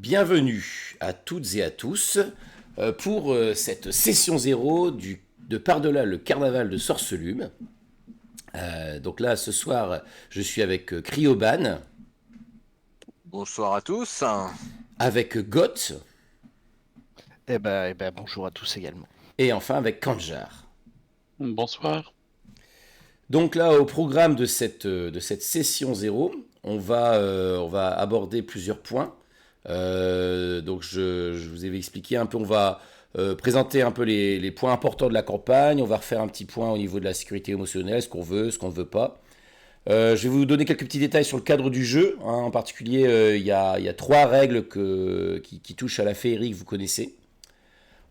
Bienvenue à toutes et à tous pour cette session 0 de Par-delà le carnaval de Sorcelume. Donc là, ce soir, je suis avec Cryoban, Bonsoir à tous. avec Goth Bonjour à tous également. et enfin avec Kanjar. Bonsoir. Donc là, au programme de cette session 0, on va aborder plusieurs points. Donc je vous avais expliqué un peu, on va présenter un peu les points importants de la campagne, on va refaire un petit point au niveau de la sécurité émotionnelle, ce qu'on veut, ce qu'on ne veut pas. Je vais vous donner quelques petits détails sur le cadre du jeu. En particulier, il y a 3 règles qui touchent à la féerie que vous connaissez.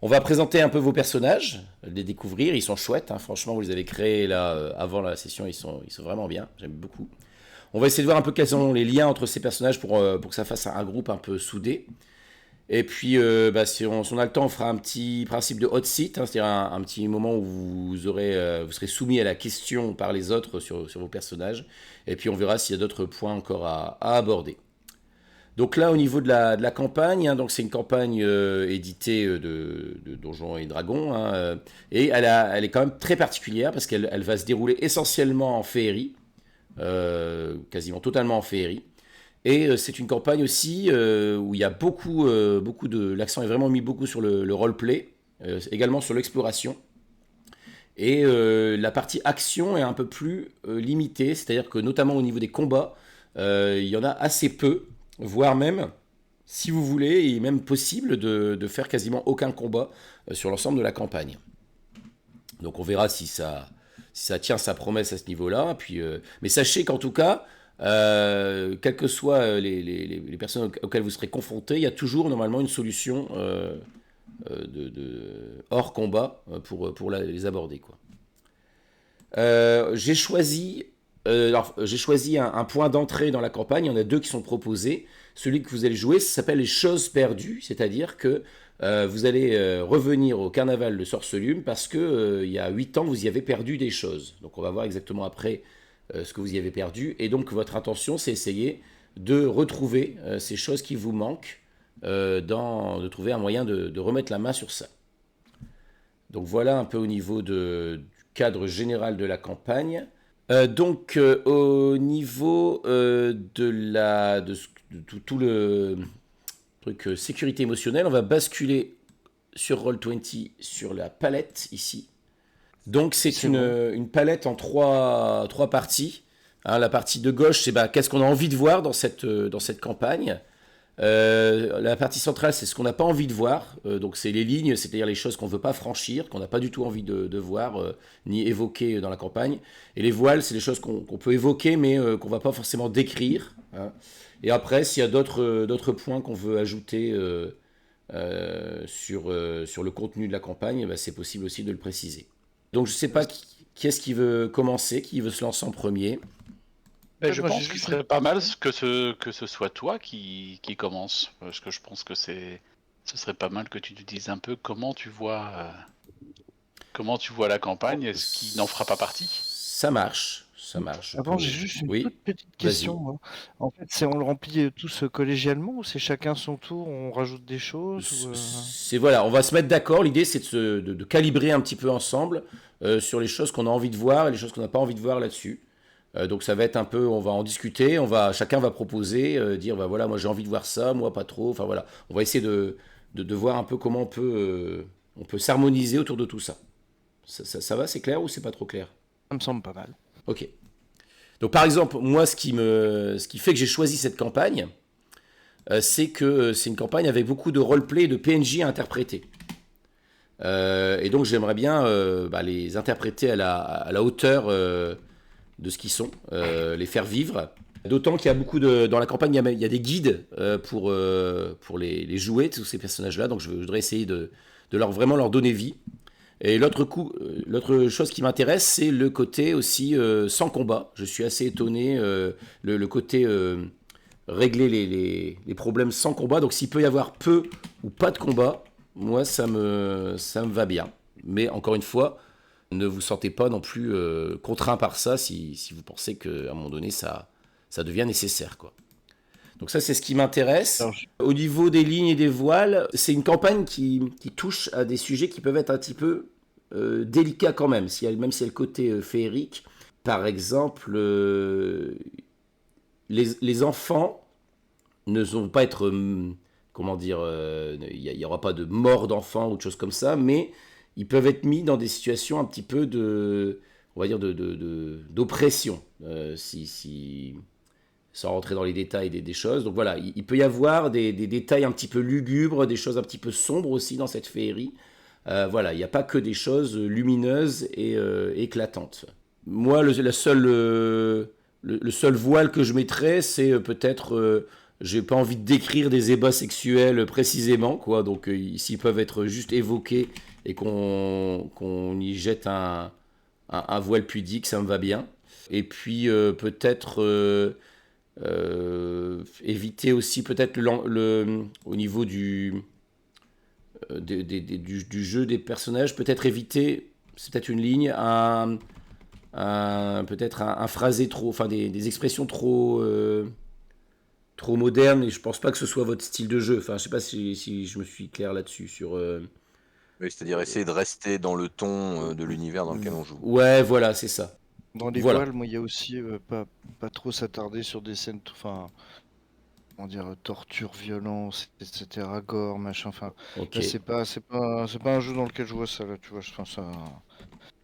On va présenter un peu vos personnages, les découvrir, ils sont chouettes, franchement vous les avez créés là avant la session, ils sont vraiment bien, j'aime beaucoup. On va essayer de voir un peu quels sont les liens entre ces personnages pour que ça fasse un groupe un peu soudé. Et puis si on a le temps, on fera un petit principe de hot seat, c'est-à-dire un petit moment où vous serez soumis à la question par les autres sur vos personnages. Et puis on verra s'il y a d'autres points encore à aborder. Donc là, au niveau de la campagne, donc c'est une campagne éditée de Donjons et Dragons, et elle est quand même très particulière parce qu'elle va se dérouler essentiellement en féerie, quasiment totalement en féerie. Et c'est une campagne aussi où il y a beaucoup de... L'accent est vraiment mis beaucoup sur le roleplay, également sur l'exploration. Et la partie action est un peu plus limitée, c'est-à-dire que notamment au niveau des combats, il y en a assez peu, voire même, si vous voulez, il est même possible de faire quasiment aucun combat sur l'ensemble de la campagne. Donc on verra si ça tient sa promesse à ce niveau-là. Puis, mais sachez qu'en tout cas, quelles que soient les personnes auxquelles vous serez confrontés, il y a toujours normalement une solution hors combat pour les aborder, quoi. J'ai choisi un point d'entrée dans la campagne. Il y en a 2 qui sont proposés. Celui que vous allez jouer, ça s'appelle les choses perdues, c'est-à-dire que vous allez revenir au carnaval de Sorcelume parce que il y a 8 ans, vous y avez perdu des choses. Donc on va voir exactement après ce que vous y avez perdu. Et donc votre intention, c'est essayer de retrouver ces choses qui vous manquent, de trouver un moyen de remettre la main sur ça. Donc voilà un peu au niveau du cadre général de la campagne. Au niveau de tout le truc sécurité émotionnelle, on va basculer sur Roll20 sur la palette ici. Donc c'est une palette en 3 parties. La partie de gauche, c'est qu'est-ce qu'on a envie de voir dans cette campagne. La partie centrale, c'est ce qu'on n'a pas envie de voir. Donc c'est les lignes, c'est-à-dire les choses qu'on ne veut pas franchir, qu'on n'a pas du tout envie de voir, ni évoquer dans la campagne. Et les voiles, c'est les choses qu'on peut évoquer, mais qu'on ne va pas forcément décrire. Et après, s'il y a d'autres points qu'on veut ajouter sur le contenu de la campagne, c'est possible aussi de le préciser. Donc je ne sais pas qui est-ce qui veut commencer, qui veut se lancer en premier. Je pense qu'il serait pas mal que ce soit toi qui commence, parce que je pense que ce serait pas mal que tu nous dises un peu comment tu vois la campagne, est-ce qu'il n'en fera pas partie? Ça marche. Avant, j'ai juste une toute petite question. Moi. En fait, on le remplit tous collégialement ou c'est chacun son tour, on rajoute des choses on va se mettre d'accord. L'idée, c'est de calibrer un petit peu ensemble sur les choses qu'on a envie de voir et les choses qu'on n'a pas envie de voir là-dessus. Donc ça va être un peu, on va en discuter, chacun va proposer, dire voilà, moi j'ai envie de voir ça, moi pas trop. Enfin voilà, on va essayer de voir un peu comment on peut s'harmoniser autour de tout ça. Ça va, c'est clair ou c'est pas trop clair? Ça me semble pas mal. Ok. Donc par exemple, moi ce qui fait que j'ai choisi cette campagne, c'est que c'est une campagne avec beaucoup de roleplay et de PNJ à interpréter. Et donc j'aimerais bien les interpréter à la hauteur de ce qu'ils sont, les faire vivre. D'autant qu'il y a beaucoup dans la campagne, il y a des guides pour les jouer, tous ces personnages-là. Donc je voudrais essayer de vraiment leur donner vie. Et l'autre chose qui m'intéresse, c'est le côté aussi sans combat. Je suis assez étonné, le côté régler les problèmes sans combat. Donc s'il peut y avoir peu ou pas de combat, moi ça me va bien. Mais encore une fois, ne vous sentez pas non plus contraint par ça si vous pensez qu'à un moment donné ça devient nécessaire, quoi. Donc ça, c'est ce qui m'intéresse. Alors, Au niveau des lignes et des voiles, c'est une campagne qui touche à des sujets qui peuvent être un petit peu délicats quand même, même si elle a le côté féerique. Par exemple, les enfants ne vont pas être, comment dire, il n'y aura pas de mort d'enfants ou de choses comme ça, mais ils peuvent être mis dans des situations un petit peu on va dire, d'oppression, sans rentrer dans les détails des choses. Donc voilà, il peut y avoir des détails un petit peu lugubres, des choses un petit peu sombres aussi dans cette féerie. Voilà, il n'y a pas que des choses lumineuses et éclatantes. Moi, le seul voile que je mettrais, c'est peut-être... j'ai pas envie de décrire des ébats sexuels précisément, quoi. Donc, s'ils peuvent être juste évoqués et qu'on y jette un voile pudique, ça me va bien. Et puis, peut-être éviter aussi, peut-être, au niveau du jeu des personnages, peut-être éviter, c'est peut-être une ligne, peut-être un phrasé trop, enfin des expressions trop modernes, et je pense pas que ce soit votre style de jeu. Enfin, je sais pas si je me suis clair là-dessus sur. Oui, c'est-à-dire essayer de rester dans le ton de l'univers dans lequel on joue. Ouais, voilà, c'est ça. Dans les Voilà. voiles, moi, il y a aussi pas trop s'attarder sur des scènes, enfin, comment dire, torture, violence, etc., gore, machin. Enfin, Ok. là, c'est pas un jeu dans lequel je vois ça. Là, tu vois, enfin, ça,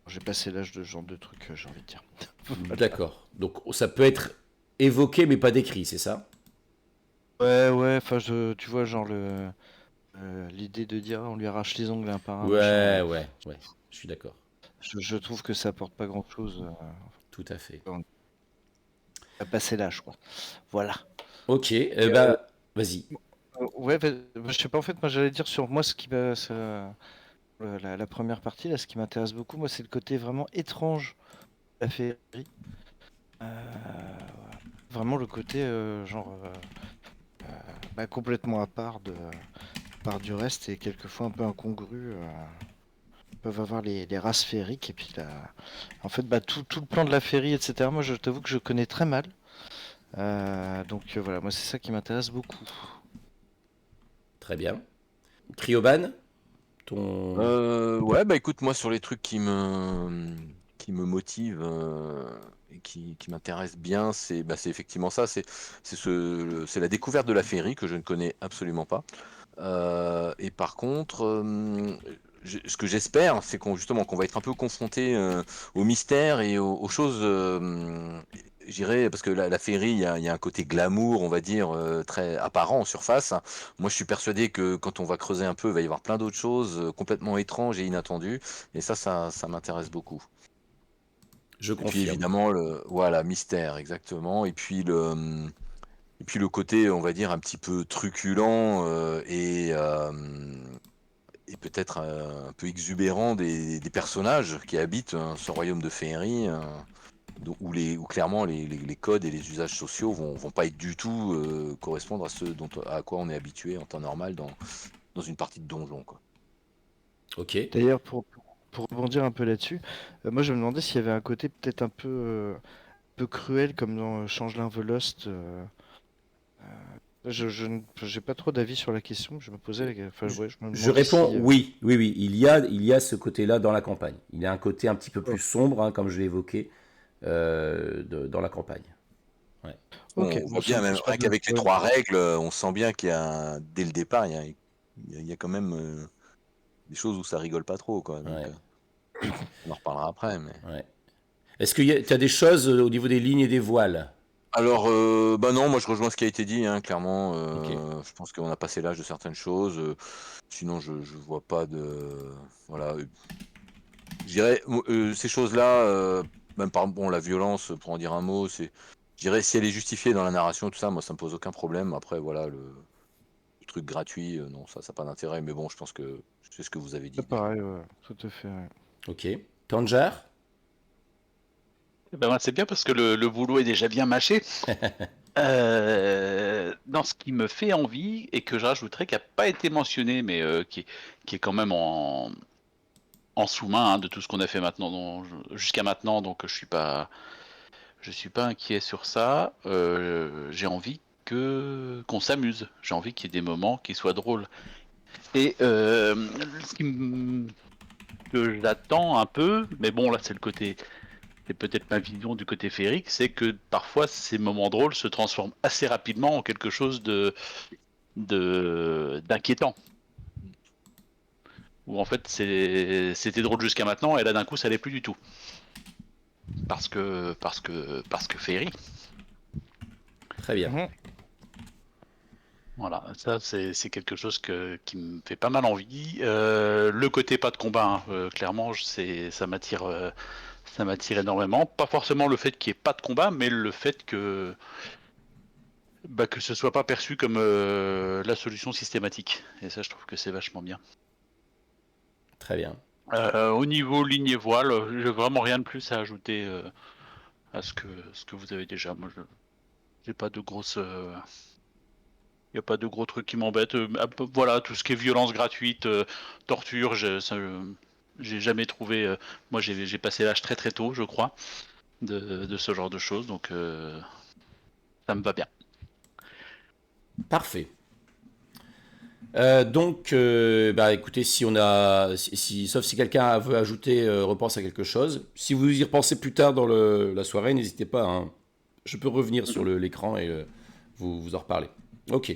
j'ai passé l'âge de ce genre de truc, j'ai envie de dire. Voilà. D'accord. Donc ça peut être évoqué mais pas décrit, c'est ça? Ouais, enfin, tu vois, genre l'idée de dire on lui arrache les ongles un par un, machin. Ouais. Je suis d'accord. Je trouve que ça apporte pas grand-chose. Tout à fait. À passer l'âge, quoi. Voilà. Ok. Et, Bah, vas-y. ouais, je sais pas, en fait, moi j'allais dire sur moi ce qui m'a. La première partie, là, ce qui m'intéresse beaucoup, moi, c'est le côté vraiment étrange de la féerie. Vraiment le côté, genre, complètement à part du reste et quelquefois un peu incongru. Peuvent avoir les races féeriques et puis en fait, tout le plan de la féerie, etc. Moi, je t'avoue que je connais très mal. Donc voilà, moi, c'est ça qui m'intéresse beaucoup. Très bien. Cryoban, ton. Ouais, bah écoute, moi sur les trucs qui me motivent et qui m'intéressent bien, c'est effectivement ça, c'est la découverte de la féerie que je ne connais absolument pas. Et par contre, ce que j'espère, c'est qu'on va être un peu confronté au mystère et aux choses. J'irais parce que la féerie, il y a un côté glamour, on va dire, très apparent en surface. Moi, je suis persuadé que quand on va creuser un peu, il va y avoir plein d'autres choses complètement étranges et inattendues. Et ça m'intéresse beaucoup. Je Et puis confirme. évidemment, voilà, mystère, exactement. Et puis le côté, on va dire, un petit peu truculent et peut-être un peu exubérant des personnages qui habitent ce royaume de féerie, où clairement les codes et les usages sociaux vont pas être du tout correspondre à ceux à quoi on est habitué en temps normal dans une partie de donjon, quoi. Ok. D'ailleurs, pour rebondir un peu là-dessus, moi je me demandais s'il y avait un côté peut-être un peu cruel comme dans Changelin The Lost. J'ai pas trop d'avis sur la question, je me posais, enfin, ouais, je me Je demandais réponds si. oui, oui. Il y a ce côté-là dans la campagne. Il y a un côté un petit peu plus sombre, hein, comme je l'ai évoqué, dans la campagne. Ouais. Ok, On bon, voit bien, ce même sera rien bien. qu'avec les Ouais. trois règles, on sent bien dès le départ, il y a quand même des choses où ça rigole pas trop, quoi. Donc, Ouais, on en reparlera après. Mais... ouais. Est-ce que tu as des choses au niveau des lignes et des voiles? Alors, bah non, moi je rejoins ce qui a été dit, hein, clairement. Ok. Je pense qu'on a passé l'âge de certaines choses. Sinon, je vois pas de. Voilà. Je dirais, ces choses-là, même par bon, la violence, pour en dire un mot, je dirais, si elle est justifiée dans la narration, tout ça, moi ça me pose aucun problème. Après, voilà, le truc gratuit, non, ça n'a pas d'intérêt. Mais bon, je pense que c'est ce que vous avez dit C'est déjà. pareil, ouais, tout à fait. Ouais. Ok. Tanjar? Eh ben, moi, c'est bien parce que le boulot est déjà bien mâché. Dans ce qui me fait envie et que je rajouterais qui n'a pas été mentionné, mais qui est quand même en sous-main, hein, de tout ce qu'on a fait maintenant, jusqu'à maintenant, donc je suis pas inquiet sur ça. J'ai envie qu'on s'amuse. J'ai envie qu'il y ait des moments qui soient drôles. Et ce que j'attends un peu, mais bon là c'est peut-être ma vision du côté féerique, c'est que parfois ces moments drôles se transforment assez rapidement en quelque chose d'inquiétant. Où en fait c'était drôle jusqu'à maintenant et là d'un coup ça l'est plus du tout. Parce que féerie. Très bien. Mhm. Voilà, ça c'est quelque chose qui me fait pas mal envie. Le côté pas de combat, hein, clairement, ça m'attire énormément. Pas forcément le fait qu'il n'y ait pas de combat, mais le fait que ce soit pas perçu comme la solution systématique. Et ça, je trouve que c'est vachement bien. Très bien. Au niveau ligne et voile, j'ai vraiment rien de plus à ajouter à ce que vous avez déjà. Moi, j'ai pas de grosses. Il n'y a pas de gros trucs qui m'embêtent. Voilà, tout ce qui est violence gratuite, torture, j'ai jamais trouvé. Moi, j'ai passé l'âge très très tôt, je crois, de ce genre de choses, donc ça me va bien. Parfait. Donc, écoutez, sauf si quelqu'un veut ajouter, repense à quelque chose. Si vous y repensez plus tard dans la soirée, n'hésitez pas, hein. Je peux revenir sur l'écran et vous en reparler. Ok.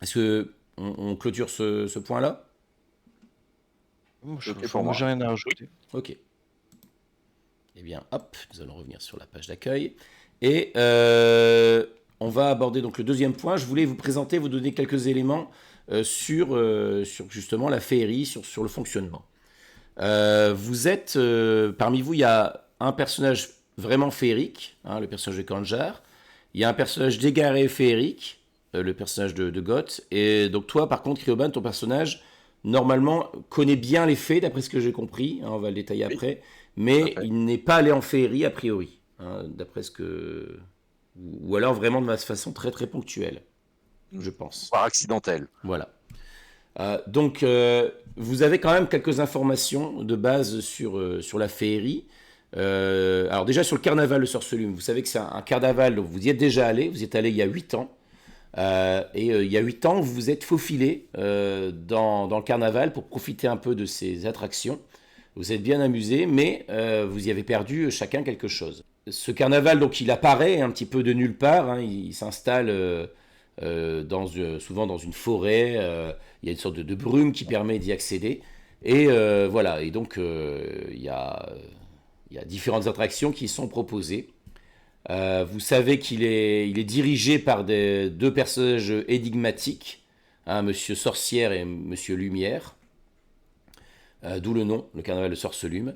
Est-ce que on clôture ce point-là? Moi, pour moi. j'ai rien à rajouter. Ok. Eh bien, hop, nous allons revenir sur la page d'accueil. Et on va aborder donc le deuxième point. Je voulais vous présenter, vous donner quelques éléments sur justement la féerie, sur le fonctionnement. Parmi vous, il y a un personnage vraiment féerique, hein, le personnage de Kanjar. Il y a un personnage d'égaré féerique, le personnage de Goth. Et donc toi, par contre, Kryoban, ton personnage, normalement, connaît bien les fées, d'après ce que j'ai compris. Hein, on va le détailler après. Mais il n'est pas allé en féerie, a priori. Hein, d'après ce que... Ou alors vraiment de façon très très ponctuelle, je pense. Par accidentel. Voilà. Donc, vous avez quand même quelques informations de base sur la féerie. Alors déjà sur le carnaval de Sorcelume, vous savez que c'est un carnaval, donc vous y êtes déjà allé, vous y êtes allé il y a 8 ans. Il y a 8 ans, vous vous êtes faufilé dans le carnaval pour profiter un peu de ces attractions. Vous êtes bien amusé, mais vous y avez perdu chacun quelque chose. Ce carnaval, donc, il apparaît un petit peu de nulle part, hein, il s'installe souvent dans une forêt, il y a une sorte de brume qui permet d'y accéder. Et voilà, et donc il y a différentes attractions qui sont proposées. Vous savez qu'il est dirigé par deux personnages énigmatiques, hein, Monsieur Sorcière et Monsieur Lumière, d'où le nom, le carnaval de Sorcelume.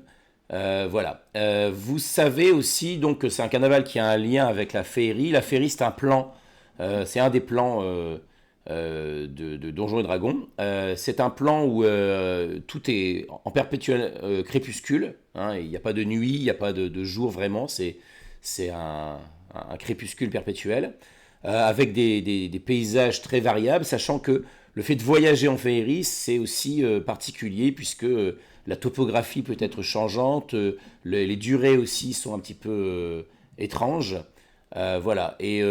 Voilà. Vous savez aussi donc que c'est un carnaval qui a un lien avec la féerie. La féerie, c'est un plan, c'est un des plans de Donjons et Dragons. C'est un plan où tout est en perpétuel crépuscule. Hein, il n'y a pas de nuit, il n'y a pas de jour vraiment. C'est un crépuscule perpétuel, avec des paysages très variables, sachant que le fait de voyager en féerie, c'est aussi particulier, puisque la topographie peut être changeante, les durées aussi sont un petit peu étranges. Voilà, et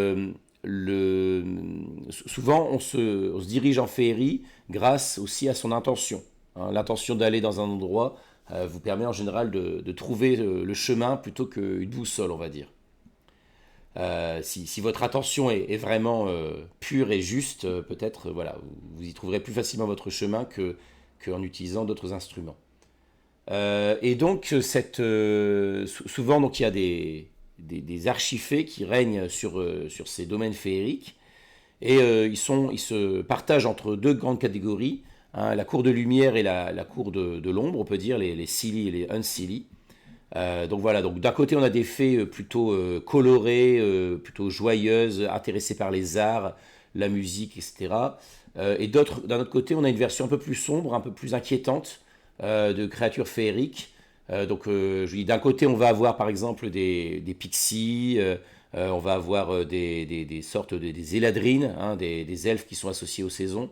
souvent on se dirige en féerie grâce aussi à son intention. Hein. L'intention d'aller dans un endroit vous permet en général de trouver le chemin plutôt qu'une boussole, on va dire. Si votre attention est vraiment pure et juste, peut-être voilà, vous y trouverez plus facilement votre chemin qu'en utilisant d'autres instruments. Et donc, souvent, donc, il y a des archifées qui règnent sur ces domaines féeriques, et ils se partagent entre deux grandes catégories, hein, la cour de lumière et la cour de l'ombre, on peut dire, les silly et les unsilly. Donc voilà, donc d'un côté on a des fées plutôt colorées, plutôt joyeuses, intéressées par les arts, la musique, etc. Et d'un autre côté on a une version un peu plus sombre, un peu plus inquiétante de créatures féeriques. Donc je dis d'un côté on va avoir par exemple des pixies, on va avoir des sortes des éladrines, hein, des elfes qui sont associés aux saisons.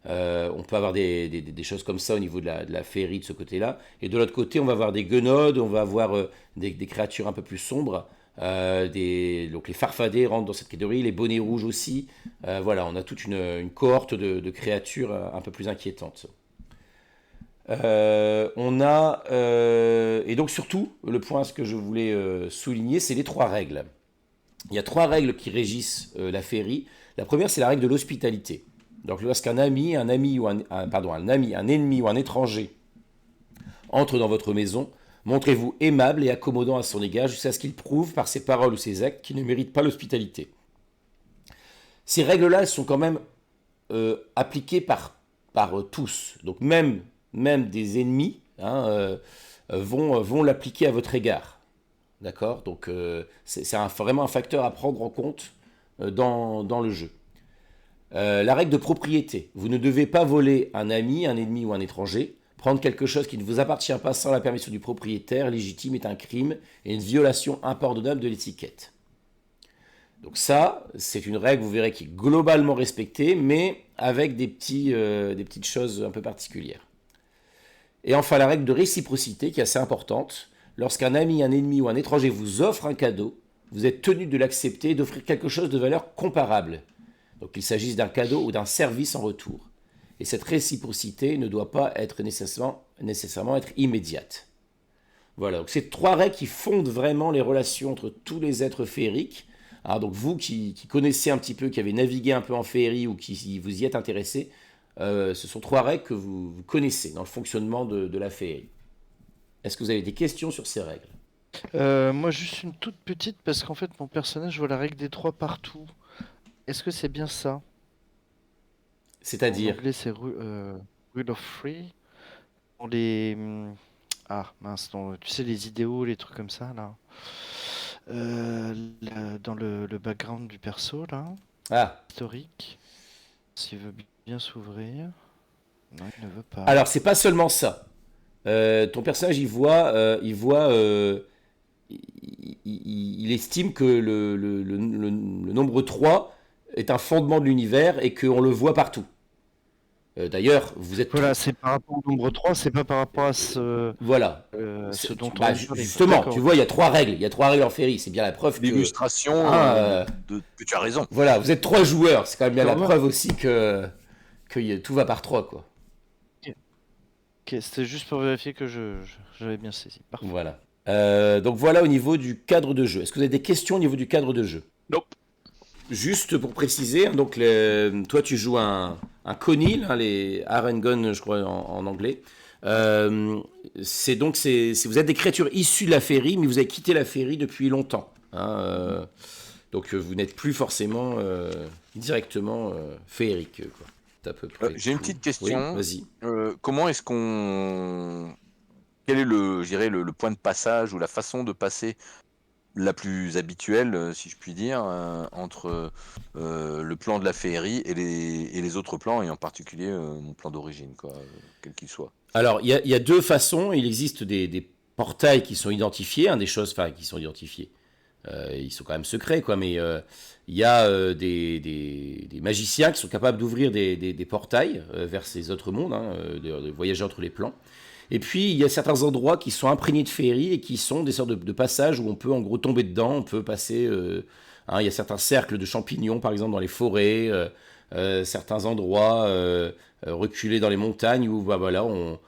On peut avoir des choses comme ça au niveau de la féerie de ce côté-là. Et de l'autre côté, on va avoir des guenaudes, on va avoir des créatures un peu plus sombres, Donc les farfadets rentrent dans cette catégorie, les bonnets rouges aussi. Voilà, on a toute une cohorte de créatures un peu plus inquiétantes. Et donc surtout, le point ce que je voulais souligner, c'est les 3 règles. Il y a 3 règles qui régissent la féerie. La première, c'est la règle de l'hospitalité. Donc lorsqu'un ami, un ennemi ou un étranger entre dans votre maison, montrez-vous aimable et accommodant à son égard jusqu'à ce qu'il prouve par ses paroles ou ses actes qu'il ne mérite pas l'hospitalité. Ces règles-là, elles sont quand même appliquées par tous. Donc même des ennemis vont l'appliquer à votre égard. D'accord? Donc c'est vraiment un facteur à prendre en compte dans le jeu. La règle de propriété. Vous ne devez pas voler un ami, un ennemi ou un étranger. Prendre quelque chose qui ne vous appartient pas sans la permission du propriétaire légitime est un crime et une violation impardonnable de l'étiquette. Donc ça, c'est une règle, vous verrez, qui est globalement respectée, mais avec des petites choses un peu particulières. Et enfin, la règle de réciprocité, qui est assez importante. Lorsqu'un ami, un ennemi ou un étranger vous offre un cadeau, vous êtes tenu de l'accepter et d'offrir quelque chose de valeur comparable. Donc qu'il s'agisse d'un cadeau ou d'un service en retour. Et cette réciprocité ne doit pas être nécessairement être immédiate. Voilà, donc c'est 3 règles qui fondent vraiment les relations entre tous les êtres féeriques. Alors donc vous qui connaissez un petit peu, qui avez navigué un peu en féerie ou qui vous y êtes intéressé, ce sont 3 règles que vous connaissez dans le fonctionnement de la féerie. Est-ce que vous avez des questions sur ces règles? Moi, juste une toute petite, parce qu'en fait, mon personnage voit la règle des 3 partout. Est-ce que c'est bien ça? En C'est-à-dire, anglais, c'est Rule of Three. Dans les... Ah, mince, tu sais, les idéaux, les trucs comme ça, là. Dans le background du perso, là, historique. S'il veut bien s'ouvrir. Non, il ne veut pas. alors c'est pas seulement ça. Ton personnage, il estime que le nombre 3 est un fondement de l'univers et qu'on le voit partout. D'ailleurs, vous êtes... Voilà, c'est par rapport au nombre 3, c'est pas par rapport à ce Voilà. dont on Bah, a parlé. justement, D'accord. tu vois, il y a 3 règles. Il y a 3 règles en féerie. C'est bien la preuve que... L'illustration que tu as raison. Voilà, vous êtes 3 joueurs. C'est quand même bien la D'accord. preuve aussi que tout va par 3, quoi. Ok, c'était juste pour vérifier que j'avais bien saisi. Parfait. Voilà. Donc voilà au niveau du cadre de jeu. Est-ce que vous avez des questions au niveau du cadre de jeu? Nope. Juste pour préciser, donc toi tu joues un Conil, les Arengon, je crois en anglais. Vous êtes des créatures issues de la féerie, mais vous avez quitté la féerie depuis longtemps. Donc vous n'êtes plus forcément directement féerique, quoi. C'est à peu près J'ai une tout. petite question. Oui, vas-y. Comment est-ce qu'on... Quel est le point de passage ou la façon de passer la plus habituelle, si je puis dire, entre le plan de la féerie et les autres plans, et en particulier mon plan d'origine, quoi, quel qu'il soit. Alors, il y a 2 façons. Il existe des portails qui sont identifiés, des choses qui sont identifiées. Ils sont quand même secrets, quoi, mais il y a des magiciens qui sont capables d'ouvrir des portails vers ces autres mondes, de voyager entre les plans. Et puis, il y a certains endroits qui sont imprégnés de féerie et qui sont des sortes de passages où on peut en gros tomber dedans, on peut passer... il y a certains cercles de champignons, par exemple, dans les forêts, certains endroits reculés dans les montagnes où, voilà,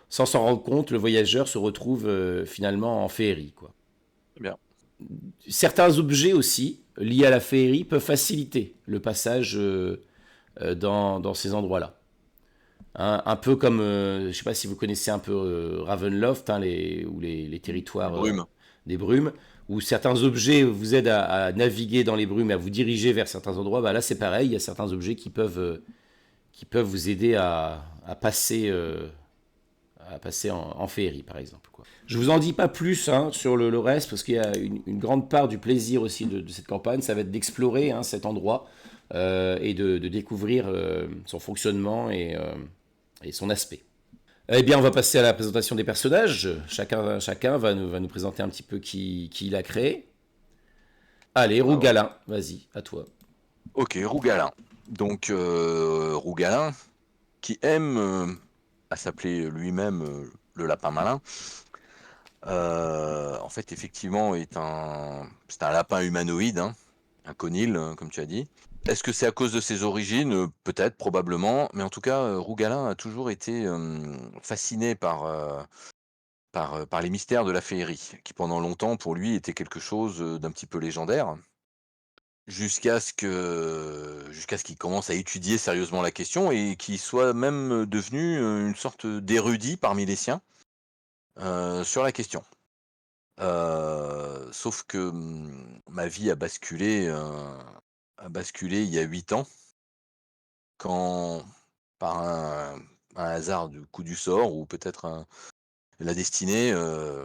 sans s'en rendre compte, le voyageur se retrouve finalement en féerie, quoi. Bien. Certains objets aussi, liés à la féerie, peuvent faciliter le passage dans ces endroits-là. Un peu comme, je ne sais pas si vous connaissez un peu Ravenloft, ou les territoires des brumes, où certains objets vous aident à naviguer dans les brumes et à vous diriger vers certains endroits. Bah là, c'est pareil, il y a certains objets qui peuvent vous aider à passer en féerie, par exemple, quoi. Je vous en dis pas plus sur le reste, parce qu'il y a une grande part du plaisir aussi de cette campagne, ça va être d'explorer cet endroit et de découvrir son fonctionnement et son aspect. Eh bien, on va passer à la présentation des personnages. Chacun va nous présenter un petit peu qui il a créé. Allez, Rougalin, vas-y, à toi. Ok, Rougalin. Donc, Rougalin, qui aime à s'appeler lui-même le lapin malin, En fait, effectivement, c'est un lapin humanoïde, hein, un conil, comme tu as dit. Est-ce que c'est à cause de ses origines? Peut-être, probablement, mais en tout cas, Rougalin a toujours été, fasciné par les mystères de la féerie, qui pendant longtemps, pour lui, était quelque chose, d'un petit peu légendaire. Jusqu'à ce qu'il commence à étudier sérieusement la question et qu'il soit même, devenu, une sorte d'érudit parmi les siens, sur la question. Sauf que, ma vie a basculé il y a 8 ans quand, par un hasard du coup du sort ou peut-être la destinée,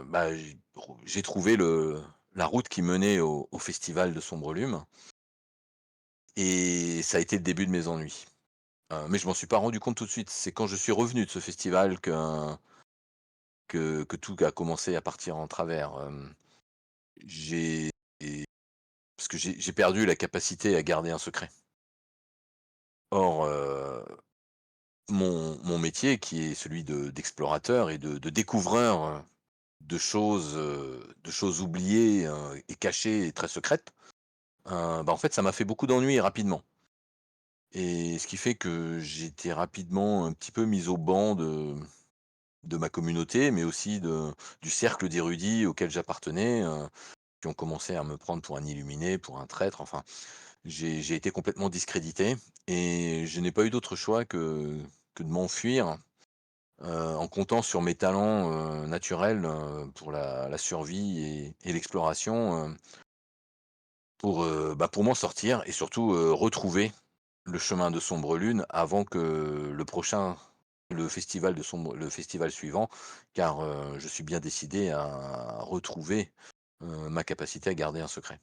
bah, j'ai trouvé la route qui menait au festival de Sombrelume et ça a été le début de mes ennuis. Mais je m'en suis pas rendu compte tout de suite. C'est quand je suis revenu de ce festival que tout a commencé à partir en travers. J'ai Parce que j'ai perdu la capacité à garder un secret. Or, mon métier qui est celui d'explorateur et de découvreur, de choses oubliées, et cachées et très secrètes, bah, en fait, ça m'a fait beaucoup d'ennuis rapidement et ce qui fait que j'ai été rapidement un petit peu mis au ban de ma communauté, mais aussi du cercle d'érudits auquel j'appartenais, qui ont commencé à me prendre pour un illuminé, pour un traître, enfin, j'ai été complètement discrédité et je n'ai pas eu d'autre choix que de m'enfuir, en comptant sur mes talents, naturels, pour la survie et l'exploration, pour m'en sortir et surtout, retrouver le chemin de Sombre-Lune avant que le festival suivant, car, je suis bien décidé à retrouver, ma capacité à garder un secret.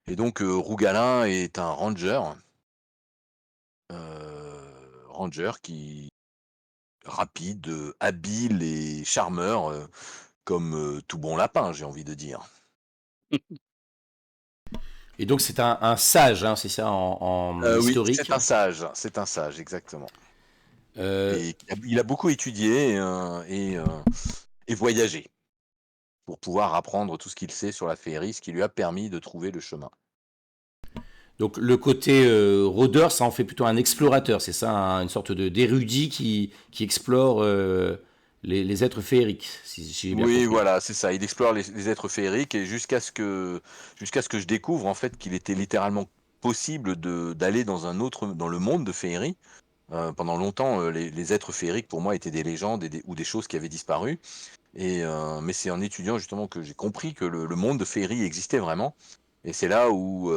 Et donc, Rougalin est un ranger qui rapide, habile et charmeur, comme, tout bon lapin, j'ai envie de dire. Et donc c'est un sage, hein, c'est ça en Oui, historique. c'est un sage, exactement. Euh, Et il a beaucoup étudié, et voyagé pour pouvoir apprendre tout ce qu'il sait sur la féerie, ce qui lui a permis de trouver le chemin. donc le côté rôdeur, ça en fait plutôt un explorateur, c'est ça, une sorte d'érudit qui explore les êtres féeriques, si j'ai bien Oui, compris. voilà, c'est ça. Il explore les êtres féeriques et jusqu'à ce que je découvre en fait qu'il était littéralement possible d'aller dans le monde de féerie. Pendant longtemps, les êtres féeriques pour moi étaient des légendes ou des choses qui avaient disparu. Mais c'est en étudiant justement que j'ai compris que le monde de féerie existait vraiment. Et c'est là où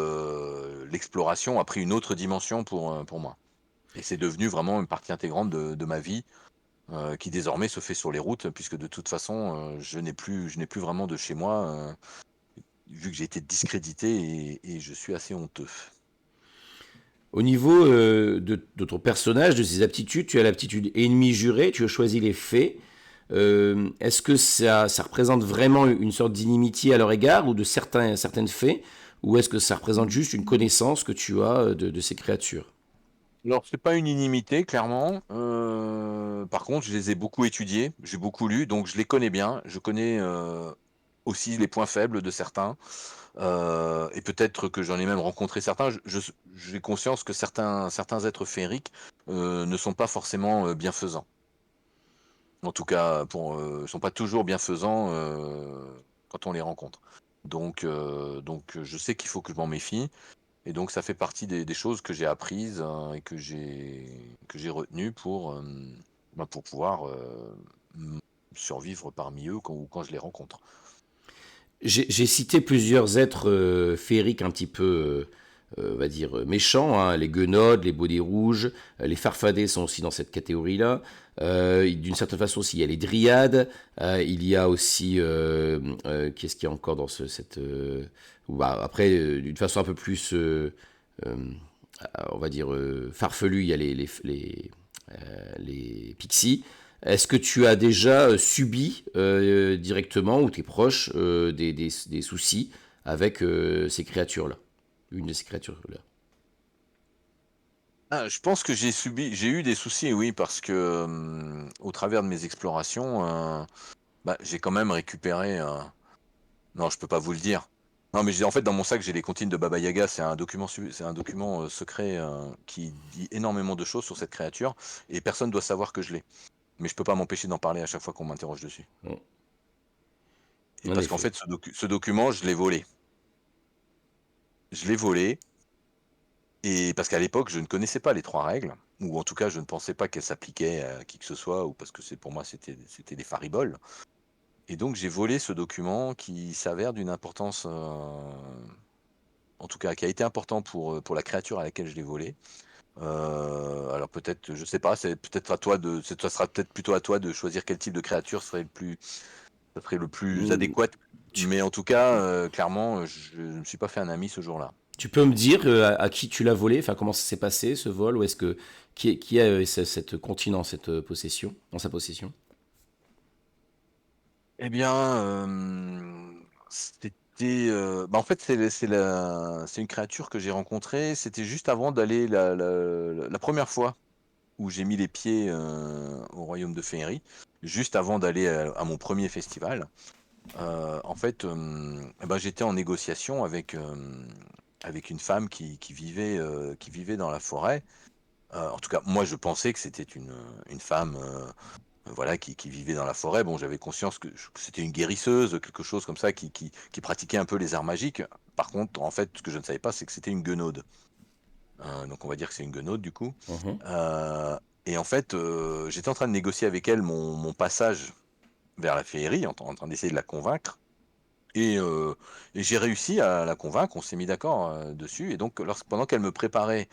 l'exploration a pris une autre dimension pour moi. Et c'est devenu vraiment une partie intégrante de ma vie, qui désormais se fait sur les routes, puisque de toute façon, je n'ai plus vraiment de chez moi, vu que j'ai été discrédité et je suis assez honteux. Au niveau de ton personnage, de ses aptitudes, tu as l'aptitude ennemi juré, tu as choisi les faits. Est-ce que ça représente vraiment une sorte d'inimitié à leur égard ou de certaines faits, ou est-ce que ça représente juste une connaissance que tu as de ces créatures? Alors, c'est pas une inimité, clairement. Par contre, je les ai beaucoup étudiés, j'ai beaucoup lu, donc je les connais bien. Je connais aussi les points faibles de certains, et peut-être que j'en ai même rencontré certains. J'ai conscience que certains êtres féeriques ne sont pas forcément bienfaisants. En tout cas, sont pas toujours bienfaisants quand on les rencontre. Donc, je sais qu'il faut que je m'en méfie. Et donc ça fait partie des choses que j'ai apprises, et que j'ai retenues pour pouvoir, mmh, survivre parmi eux quand je les rencontre. J'ai cité plusieurs êtres féeriques un petit peu, on va dire, méchants, hein, les guenodes, les bonnets rouges, les farfadets sont aussi dans cette catégorie-là. D'une certaine façon aussi, il y a les dryades, il y a aussi, qu'est-ce qu'il y a encore dans cette... bah, après, d'une façon un peu plus, euh, on va dire, farfelue, il y a les pixies. Est-ce que tu as déjà subi directement ou tes proches des soucis avec ces créatures-là, une de ces créatures-là? Ah, je pense que j'ai eu des soucis, oui, parce que, au travers de mes explorations, J'ai quand même récupéré. Non, je peux pas vous le dire. Non, mais en fait, dans mon sac, j'ai les comptines de Baba Yaga. C'est un document secret qui dit énormément de choses sur cette créature et personne doit savoir que je l'ai. Mais je peux pas m'empêcher d'en parler à chaque fois qu'on m'interroge dessus. Mm. Et En parce qu'en effet. fait, ce document, je l'ai volé. Je l'ai volé et parce qu'à l'époque, je ne connaissais pas les 3 règles, ou en tout cas, je ne pensais pas qu'elles s'appliquaient à qui que ce soit, ou parce que pour moi, c'était des fariboles. Et donc, j'ai volé ce document qui s'avère d'une importance, en tout cas, qui a été important pour la créature à laquelle je l'ai volé. Alors peut-être, je sais pas, c'est peut-être à toi ça sera peut-être plutôt à toi de choisir quel type de créature ça serait le plus Mm, adéquat. Tu, Mais en tout cas, clairement, je ne me suis pas fait un ami ce jour-là. tu peux me dire à qui tu l'as volé, enfin comment ça s'est passé ce vol, ou est-ce que qui a cette continent, cette possession, dans sa possession? Eh bien, c'était, en fait, c'est une créature que j'ai rencontrée. C'était juste avant d'aller la première fois où j'ai mis les pieds au royaume de Féerie, juste avant d'aller à mon premier festival. En fait, j'étais en négociation avec une femme qui vivait dans la forêt. En tout cas, moi, je pensais que c'était une femme voilà, qui vivait dans la forêt. Bon, j'avais conscience que c'était une guérisseuse, quelque chose comme ça, qui pratiquait un peu les arts magiques. Par contre, en fait, ce que je ne savais pas, c'est que c'était une guenaude. Donc, on va dire que c'est une guenaude, du coup. Mhm. Euh, et en fait, j'étais en train de négocier avec elle mon passage vers la féerie, en train d'essayer de la convaincre. Et j'ai réussi à la convaincre, on s'est mis d'accord dessus. Et donc, pendant qu'elle me préparait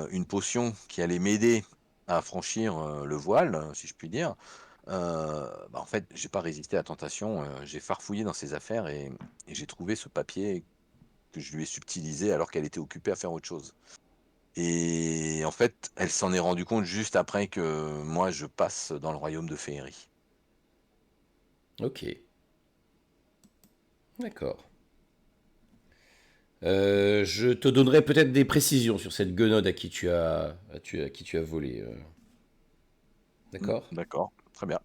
une potion qui allait m'aider à franchir le voile, si je puis dire, en fait, j'ai pas résisté à la tentation. J'ai farfouillé dans ses affaires et j'ai trouvé ce papier que je lui ai subtilisé alors qu'elle était occupée à faire autre chose. Et en fait, elle s'en est rendue compte juste après que moi, je passe dans le royaume de Féerie. Ok, d'accord. Je te donnerai peut-être des précisions sur cette guenaude à qui tu as volé. D'accord? D'accord, très bien.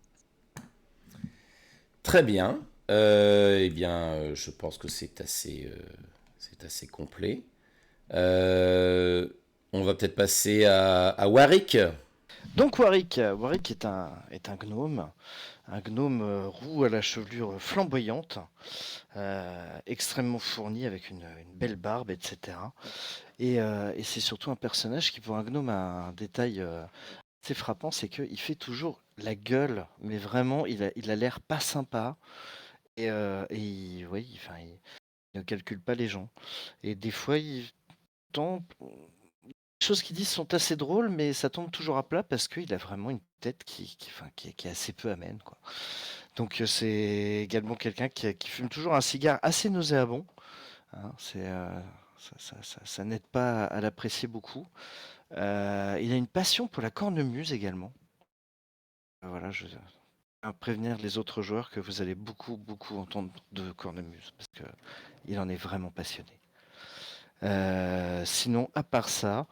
Très bien. Eh bien, je pense que c'est assez complet. Euh, on va peut-être passer à Warwick. Donc Warwick est un gnome roux à la chevelure flamboyante, extrêmement fourni avec une belle barbe, etc. Et c'est surtout un personnage qui, pour un gnome, a un détail assez frappant, c'est qu'il fait toujours la gueule, mais vraiment, il a l'air pas sympa. Oui, enfin, il ne calcule pas les gens. Et des fois, tombe. Les choses qu'il dit sont assez drôles, mais ça tombe toujours à plat parce qu'il a vraiment une tête qui est assez peu amène, quoi. Donc c'est également quelqu'un qui fume toujours un cigare assez nauséabond, hein. Ça n'aide pas à l'apprécier beaucoup. Il a une passion pour la cornemuse également. Voilà, je tiens à prévenir les autres joueurs que vous allez beaucoup, beaucoup entendre de cornemuse parce que il en est vraiment passionné. Sinon, à part ça,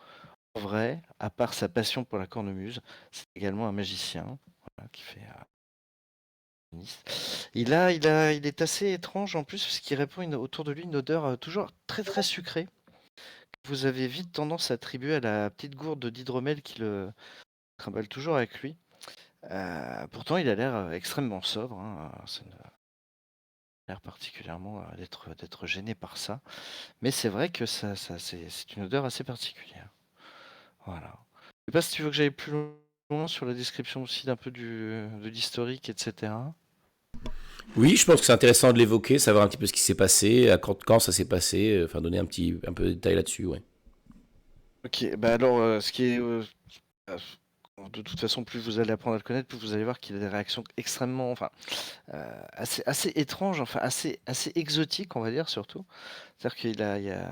en vrai, à part sa passion pour la cornemuse, c'est également un magicien, voilà, qui fait Nice. Il est assez étrange en plus parce qu'il répond autour de lui une odeur toujours très très sucrée. Vous avez vite tendance à attribuer à la petite gourde d'hydromel qui le trimballe toujours avec lui. Pourtant, il a l'air extrêmement sobre, hein. Ça n'a pas l'air particulièrement d'être gêné par ça. Mais c'est vrai que c'est une odeur assez particulière. Voilà. Je sais pas si tu veux que j'aille plus loin sur la description aussi d'un peu de l'historique, etc. Oui, je pense que c'est intéressant de l'évoquer, savoir un petit peu ce qui s'est passé, quand ça s'est passé, enfin donner un peu de détails là-dessus, ouais. Ok, bah alors, ce qui est euh, de toute façon, plus vous allez apprendre à le connaître, plus vous allez voir qu'il a des réactions extrêmement, enfin, assez étranges, enfin, assez exotiques, on va dire, surtout. C'est-à-dire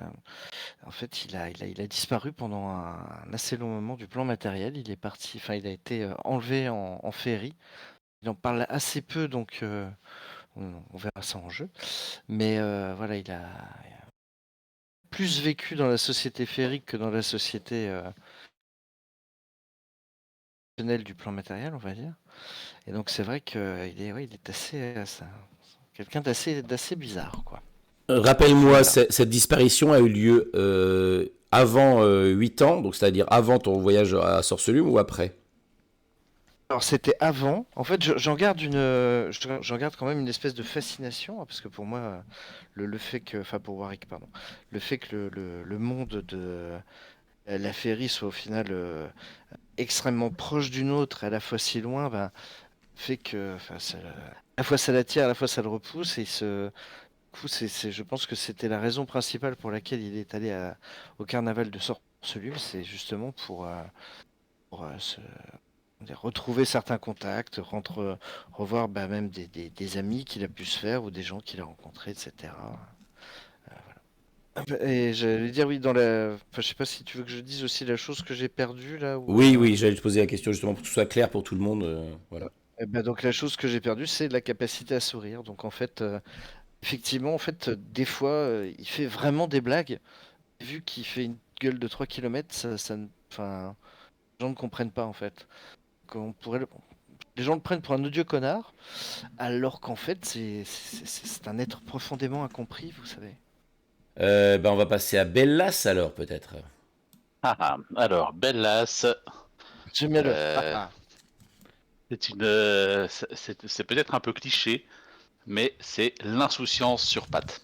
en fait, il a disparu pendant un assez long moment du plan matériel. Il est parti, enfin, il a été enlevé en féerie. Il en parle assez peu, donc on verra ça en jeu. Mais voilà, il a plus vécu dans la société féerique que dans la société du plan matériel, on va dire. Et donc c'est vrai qu'il il est assez, quelqu'un d'assez bizarre, quoi. Rappelle-moi, Voilà. cette disparition a eu lieu avant 8 ans, donc c'est-à-dire avant ton voyage à Sorcelume ou après? Alors c'était avant. En fait, j'en garde quand même une espèce de fascination, hein, parce que pour moi, le fait que, enfin pour Warwick, pardon, le fait que le monde de la Féerie soit au final extrêmement proche d'une autre, à la fois si loin, ben, fait que, enfin, à la fois ça l'attire, à la fois ça le repousse, et du coup, je pense que c'était la raison principale pour laquelle il est allé au carnaval de Sorcelume, c'est justement pour retrouver certains contacts, revoir bah, même des amis qu'il a pu se faire ou des gens qu'il a rencontrés, etc. Et j'allais dire, oui, enfin, je sais pas si tu veux que je dise aussi la chose que j'ai perdue là ou. Oui, oui, j'allais te poser la question justement pour que ce soit clair pour tout le monde. Voilà. Donc la chose que j'ai perdue, c'est la capacité à sourire. Donc en fait, effectivement, en fait, des fois, il fait vraiment des blagues. Vu qu'il fait une gueule de 3 km, enfin, les gens ne comprennent pas en fait. Les gens le prennent pour un odieux connard, alors qu'en fait, c'est un être profondément incompris, vous savez. Ben, on va passer à Bellas alors peut-être. Alors, Bellas, J'aime bien le. euh, c'est peut-être un peu cliché, mais c'est l'insouciance sur pattes.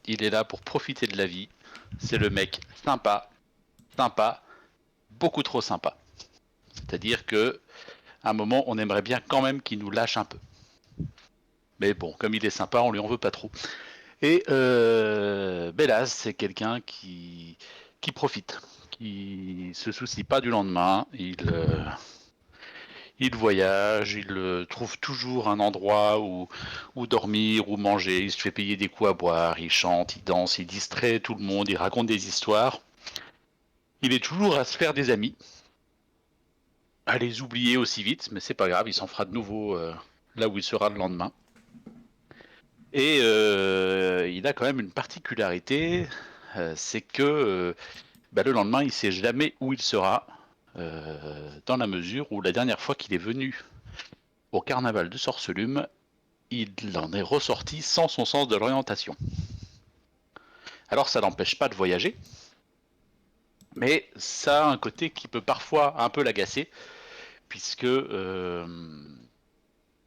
Il est là pour profiter de la vie. C'est le mec sympa, sympa, beaucoup trop sympa. C'est-à-dire que à un moment, on aimerait bien quand même qu'il nous lâche un peu. Mais bon, comme il est sympa, on lui en veut pas trop. Et Bellas, c'est quelqu'un qui profite, qui se soucie pas du lendemain. Il voyage, il trouve toujours un endroit où dormir, où manger. Il se fait payer des coups à boire, il chante, il danse, il distrait tout le monde, il raconte des histoires. Il est toujours à se faire des amis, à les oublier aussi vite, mais c'est pas grave, il s'en fera de nouveau là où il sera le lendemain. Et il a quand même une particularité, c'est que le lendemain, il sait jamais où il sera, dans la mesure où la dernière fois qu'il est venu au carnaval de Sorcelume, il en est ressorti sans son sens de l'orientation. Alors ça n'empêche pas de voyager, mais ça a un côté qui peut parfois un peu l'agacer, puisque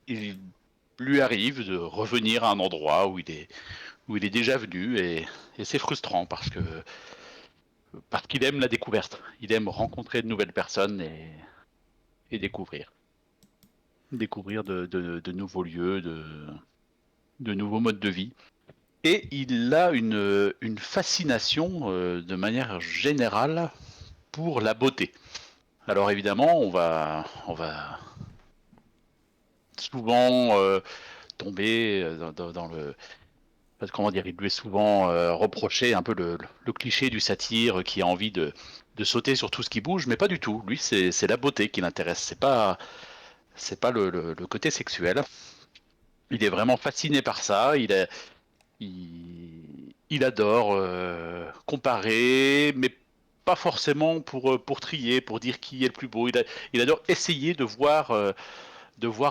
il lui arrive de revenir à un endroit où il est déjà venu, et c'est frustrant parce qu'il aime la découverte. Il aime rencontrer de nouvelles personnes et découvrir. Découvrir de nouveaux lieux, de nouveaux modes de vie. Et il a une fascination de manière générale pour la beauté. Alors évidemment, on va souvent tomber dans le... Comment dire, il lui est souvent reproché un peu le cliché du satyre qui a envie de sauter sur tout ce qui bouge, mais pas du tout. Lui, c'est la beauté qui l'intéresse. C'est pas le côté sexuel. Il est vraiment fasciné par ça. Il adore comparer, mais pas forcément pour trier, pour dire qui est le plus beau. Il adore essayer de voir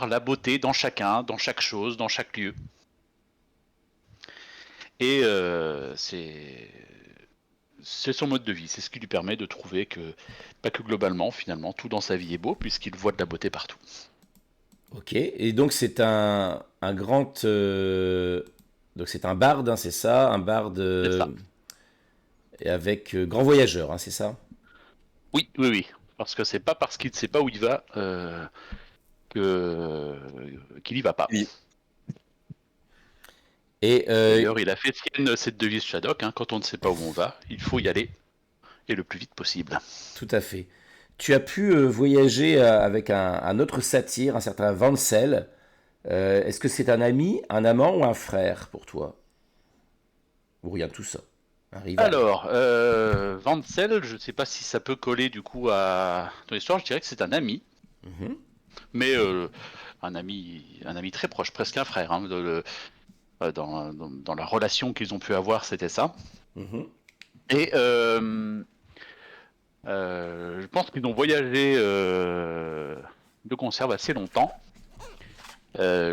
la beauté dans chacun, dans chaque chose, dans chaque lieu. Et c'est son mode de vie. C'est ce qui lui permet de trouver que, pas que globalement, finalement, tout dans sa vie est beau, puisqu'il voit de la beauté partout. Ok, et donc c'est un grand... donc c'est un barde, hein, c'est ça? Un barde C'est ça. et avec grand voyageur, hein, c'est ça? Oui, oui, oui. Parce que c'est pas parce qu'il ne sait pas où il va qu'il y va pas. Oui. Et D'ailleurs, il a fait sienne cette devise Shadok, hein, quand on ne sait pas où on va, il faut y aller, et le plus vite possible. tout à fait. Tu as pu voyager avec un autre satyre, un certain Vansel. Est-ce que c'est un ami, un amant ou un frère pour toi? Ou rien de tout ça? Un rival? Alors, Vansel, je ne sais pas si ça peut coller du coup à ton histoire, je dirais que c'est un ami, Mhm, mais un ami très proche, presque un frère, hein, dans la relation qu'ils ont pu avoir, c'était ça. mhm. Et Je pense qu'ils ont voyagé de conserve assez longtemps,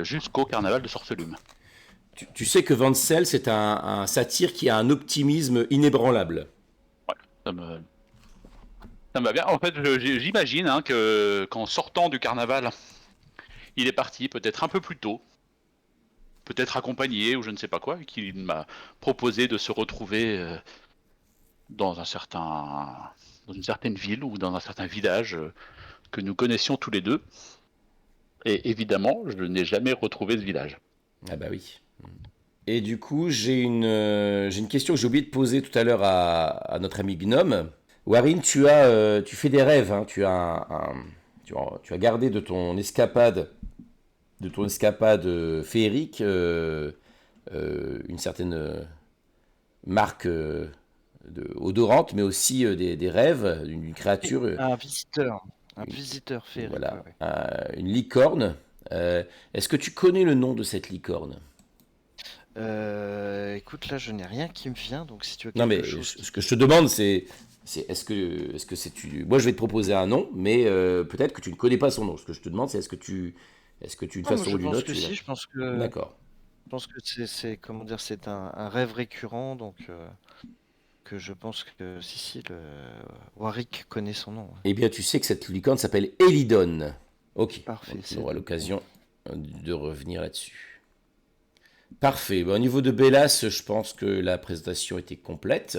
jusqu'au carnaval de Sorcelume. Tu sais que Vansel, c'est un satyre qui a un optimisme inébranlable. Ça me, ça me va bien. En fait, j'imagine hein, qu'en sortant du carnaval, il est parti peut-être un peu plus tôt, peut-être accompagné ou je ne sais pas quoi, et qu'il m'a proposé de se retrouver dans dans une certaine ville ou dans un certain village que nous connaissions tous les deux. Et évidemment, je n'ai jamais retrouvé ce village. Ah bah oui. Et du coup, j'ai une question que j'ai oublié de poser tout à l'heure à notre ami Gnome. Warren, tu fais des rêves, hein. Tu as gardé de ton escapade féerique une certaine marque odorante, mais aussi des rêves d'une créature, Un visiteur féerique. voilà, Ouais. une licorne. Est-ce que tu connais le nom de cette licorne? Écoute, là, je n'ai rien qui me vient, donc si tu as Non, quelque mais chose ce que je te demande, c'est est-ce que c'est tu. Moi, je vais te proposer un nom, mais peut-être que tu ne connais pas son nom. Ce que je te demande, c'est est-ce que tu, d'une Ah, moi, façon je ou d'une pense autre, que tu l'as. si, D'accord. je pense que comment dire, c'est un rêve récurrent, donc que je pense que si, Warwick connaît son nom. Ouais. Eh bien, tu sais que cette licorne s'appelle Elidon. Ok. Parfait, Donc, on c'est aura bon. l'occasion de revenir là-dessus. Parfait. Bon, au niveau de Bellas, je pense que la présentation était complète.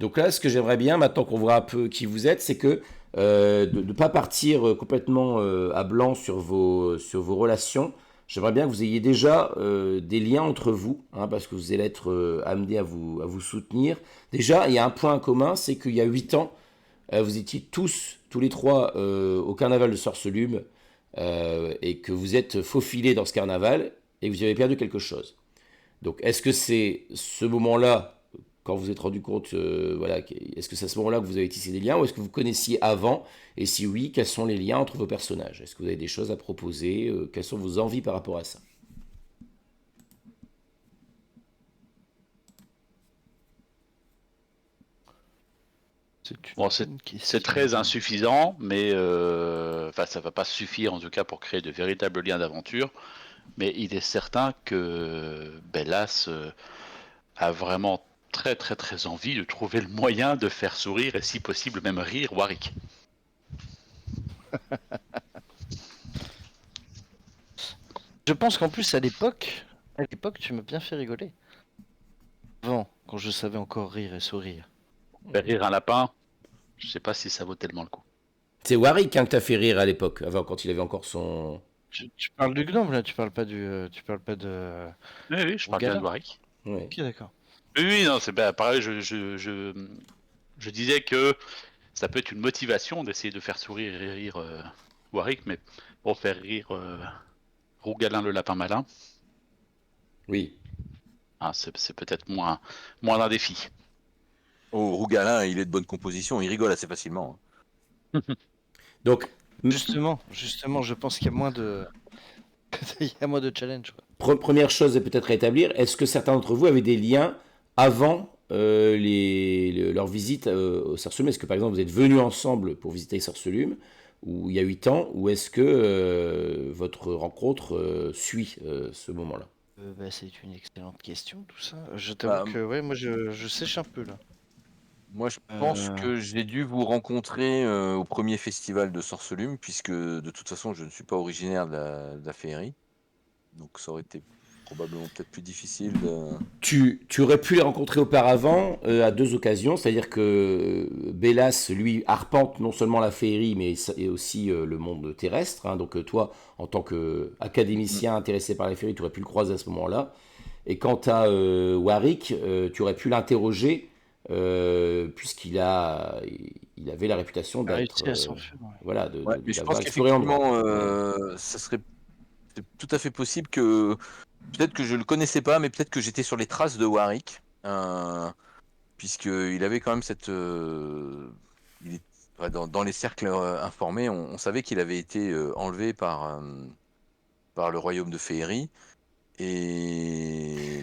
Donc là, ce que j'aimerais bien, maintenant qu'on voit un peu qui vous êtes, c'est que de ne pas partir complètement à blanc sur vos relations. J'aimerais bien que vous ayez déjà des liens entre vous, hein, parce que vous allez être amenés à vous soutenir. Déjà, il y a un point en commun, c'est qu'il y a 8 ans, vous étiez tous les trois, au carnaval de Sorcelume, et que vous êtes faufilés dans ce carnaval, et que vous avez perdu quelque chose. Donc, est-ce que c'est ce moment-là, quand vous vous êtes rendu compte, voilà, est-ce que c'est à ce moment-là que vous avez tissé des liens, ou est-ce que vous connaissiez avant? Et si oui, quels sont les liens entre vos personnages? Est-ce que vous avez des choses à proposer? Quelles sont vos envies par rapport à ça? Bon, Une c'est question. très insuffisant, mais enfin, ça va pas suffire en tout cas pour créer de véritables liens d'aventure. Mais il est certain que Bellas a vraiment très très très envie de trouver le moyen de faire sourire et si possible même rire Warwick. Je pense qu'en plus, à l'époque, tu m'as bien fait rigoler. Avant, quand je savais encore rire et sourire. Faire rire un lapin, je sais pas si ça vaut tellement le coup. C'est Warwick hein, que t'as fait rire à l'époque, avant, quand il avait encore son... Tu parles du gnome, là, tu parles pas tu parles pas de Oui, oui, je parle bien de Rougala. Warwick. Ouais. Ok, d'accord. Oui, oui, non, c'est pas pareil. Je disais que ça peut être une motivation d'essayer de faire sourire et rire Warwick, mais pour faire rire Rougalin le lapin malin, Oui. hein, c'est peut-être moins un défi. Oh, Rougalin, il est de bonne composition, il rigole assez facilement. Donc, Justement, je pense qu'il y a moins de, il y a moins de challenge. Quoi. première chose à peut-être à établir, est-ce que certains d'entre vous avaient des liens avant leur visite au Sarcelume? Est-ce que par exemple vous êtes venus ensemble pour visiter Sarcelume, ou il y a 8 ans, ou est-ce que votre rencontre suit ce moment-là? Bah, c'est une excellente question, tout ça. Je Bah, t'avoue que ouais, moi je sèche un peu là. Moi, je pense Euh, que j'ai dû vous rencontrer au premier festival de Sorcelume, puisque de toute façon, je ne suis pas originaire de la féerie. Donc, ça aurait été probablement peut-être plus difficile de... Tu aurais pu les rencontrer auparavant à deux occasions, c'est-à-dire que Bélas, lui, arpente non seulement la féerie, mais et aussi le monde terrestre. Hein. Donc toi, en tant qu'académicien intéressé par la féerie, tu aurais pu le croiser à ce moment-là. Et quant à Warwick, tu aurais pu l'interroger, il avait la réputation a d'être, réussi à s'enfuir. Ouais. Ouais, mais je pense d'avoir exploré l'endroit. qu'effectivement, Ouais. ça serait c'est tout à fait possible que... Peut-être que je le connaissais pas, mais peut-être que j'étais sur les traces de Warwick. Puisqu'il avait quand même cette... il est, ouais, dans les cercles informés, on savait qu'il avait été enlevé par le royaume de Féerie Et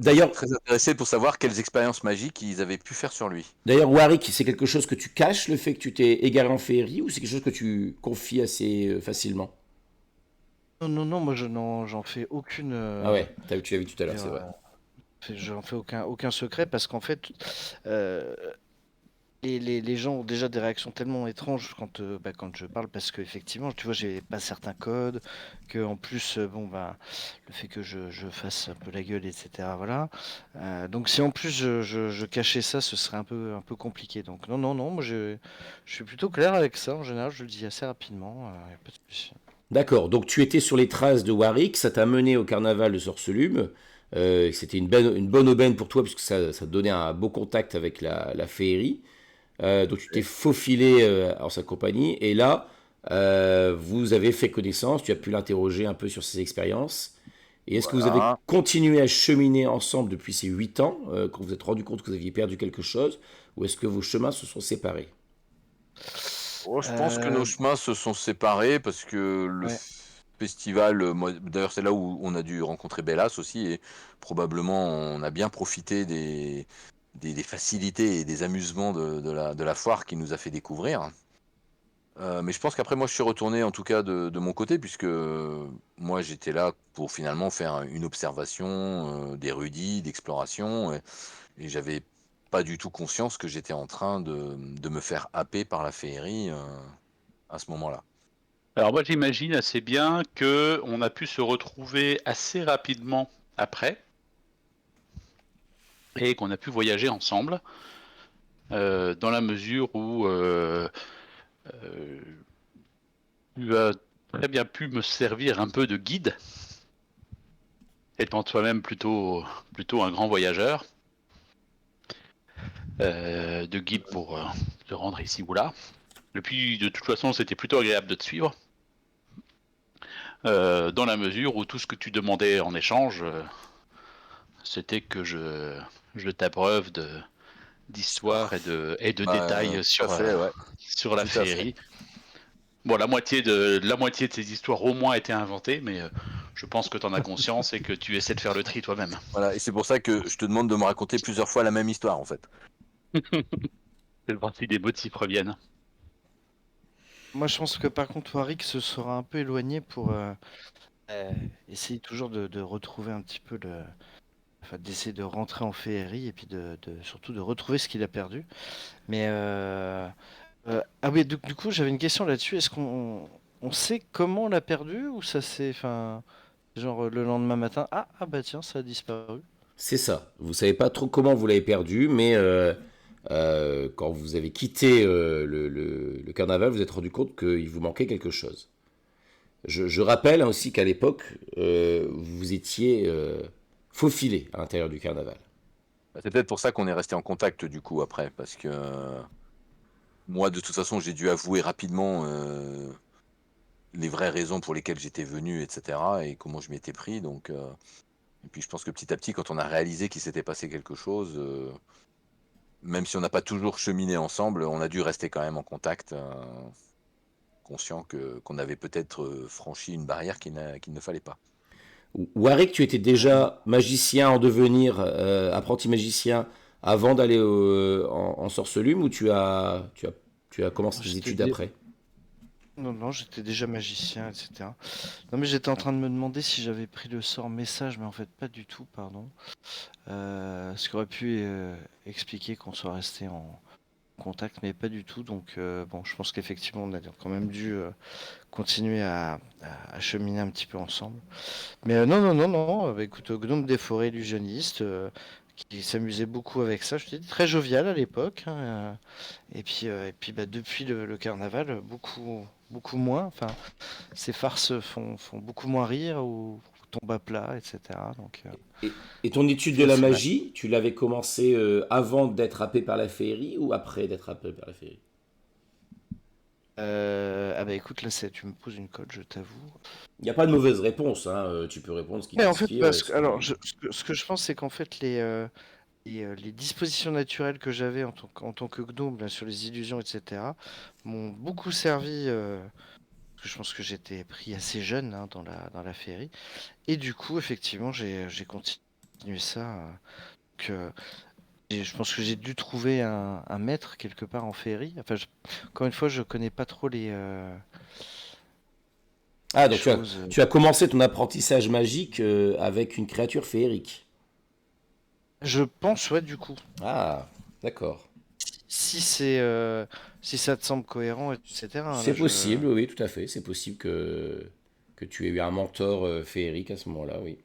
je suis D'ailleurs, très intéressé pour savoir quelles expériences magiques ils avaient pu faire sur lui. Warwick, c'est quelque chose que tu caches, le fait que tu t'es égaré en féerie, ou c'est quelque chose que tu confies assez facilement? Non, non, non, moi j'en fais aucune. Ah ouais, tu l'as vu tout à Je l'heure, veux c'est dire, vrai. j'en fais aucun secret parce qu'en fait, euh, les gens ont déjà des réactions tellement étranges quand je parle parce qu'effectivement, tu vois, j'ai pas certains codes, que en plus, bon, bah, le fait que je fasse un peu la gueule, etc. Voilà. Donc si en plus je cachais ça, ce serait un peu compliqué. Donc non, non, non, moi je suis plutôt clair avec ça. En général, je le dis assez rapidement. Y a pas de souci. D'accord, donc tu étais sur les traces de Warwick, ça t'a mené au carnaval de Sorcelume. C'était une bonne aubaine pour toi, puisque ça te donnait un beau contact avec la féerie. Donc tu t'es faufilé en sa compagnie, et là, vous avez fait connaissance, tu as pu l'interroger un peu sur ses expériences. Et est-ce que vous avez Voilà. continué à cheminer ensemble depuis ces 8 ans, quand vous vous êtes rendu compte que vous aviez perdu quelque chose, ou est-ce que vos chemins se sont séparés? Oh, je pense que nos Euh, chemins se sont séparés parce que le ouais. festival, d'ailleurs c'est là où on a dû rencontrer Bellas aussi et probablement on a bien profité des facilités et des amusements de la foire qui nous a fait découvrir. Mais je pense qu'après moi je suis retourné en tout cas de mon côté puisque moi j'étais là pour finalement faire une observation d'érudit, d'exploration et j'avais pas du tout conscience que j'étais en train de me faire happer par la féerie à ce moment-là. Alors moi j'imagine assez bien que on a pu se retrouver assez rapidement après et qu'on a pu voyager ensemble dans la mesure où euh, tu as très bien pu me servir un peu de guide, étant toi-même plutôt un grand voyageur, de guide pour te rendre ici ou là. Et puis de toute façon c'était plutôt agréable de te suivre, dans la mesure où tout ce que tu demandais en échange, c'était que je t'abreuve d'histoire et de détails Tout à fait, ouais, sur la tout à fait. féerie. Bon, la moitié de ces histoires au moins étaient inventées, mais je pense que tu en as conscience et que tu essaies de faire le tri toi-même. Voilà, et c'est pour ça que je te demande de me raconter plusieurs fois la même histoire, en fait. C'est partie des motifs reviennent. Moi, je pense que par contre, Warwick se sera un peu éloigné pour euh, essayer toujours de retrouver un petit peu enfin, d'essayer de rentrer en féerie et puis surtout de retrouver ce qu'il a perdu. Mais ah oui, du coup, j'avais une question là-dessus. Est-ce qu'on sait comment on l'a perdu ou ça s'est, enfin, genre le lendemain matin, ah bah tiens, ça a disparu. C'est ça. Vous savez pas trop comment vous l'avez perdu, mais quand vous avez quitté le carnaval, vous vous êtes rendu compte qu'il vous manquait quelque chose. Je rappelle aussi qu'à l'époque, vous étiez faufilé à l'intérieur du carnaval. Bah, c'est peut-être pour ça qu'on est resté en contact, du coup, après, parce que moi, de toute façon, j'ai dû avouer rapidement les vraies raisons pour lesquelles j'étais venu, etc., et comment je m'y étais pris, donc... Et puis je pense que petit à petit, quand on a réalisé qu'il s'était passé quelque chose, même si on n'a pas toujours cheminé ensemble, on a dû rester quand même en contact, conscient qu'on avait peut-être franchi une barrière qu'il ne fallait pas. Warwick, tu étais déjà magicien en devenir, apprenti magicien, avant d'aller en sorcelume, ou tu as commencé tes J'étais études dé- après? Non, non, j'étais déjà magicien, etc. Non, mais j'étais en train de me demander si j'avais pris le sort message, mais en fait pas du tout, pardon. Ce qui aurait pu expliquer qu'on soit resté en contact, mais pas du tout. Donc bon, je pense qu'effectivement, on a quand même dû continuer à cheminer un petit peu ensemble. Mais non, non, non, non. Bah, écoute, Gnome des forêts illusionnistes, qui s'amusait beaucoup avec ça. Je te dis, très jovial à l'époque, hein, et puis bah, depuis le carnaval, beaucoup moins. Enfin, ces farces font beaucoup moins rire ou tombent à plat, etc. Donc, Et ton étude c'est de la aussi mal. magie, tu l'avais commencé avant d'être happé par la féerie ou après d'être happé par la féerie? Ah bah écoute, là, tu me poses une colle, je t'avoue. Il n'y a pas de mauvaise réponse, hein, tu peux répondre ce qui Mais en fait, t'inspire, parce que, ce qui... alors, ce que je pense, c'est qu'en fait, les dispositions naturelles que j'avais en tant que gnome là, sur les illusions, etc., m'ont beaucoup servi. que je pense que j'étais pris assez jeune hein, dans la féerie. Et du coup, effectivement, j'ai continué ça. Je pense que j'ai dû trouver un maître quelque part en féerie. Enfin, encore une fois, je connais pas trop Ah, les donc choses. tu as commencé ton apprentissage magique avec une créature féerique. Je pense, ouais, du coup. Ah, d'accord. Si si ça te semble cohérent, etc. C'est Là, possible, oui, tout à fait. C'est possible que tu aies eu un mentor féerique à ce moment-là, oui.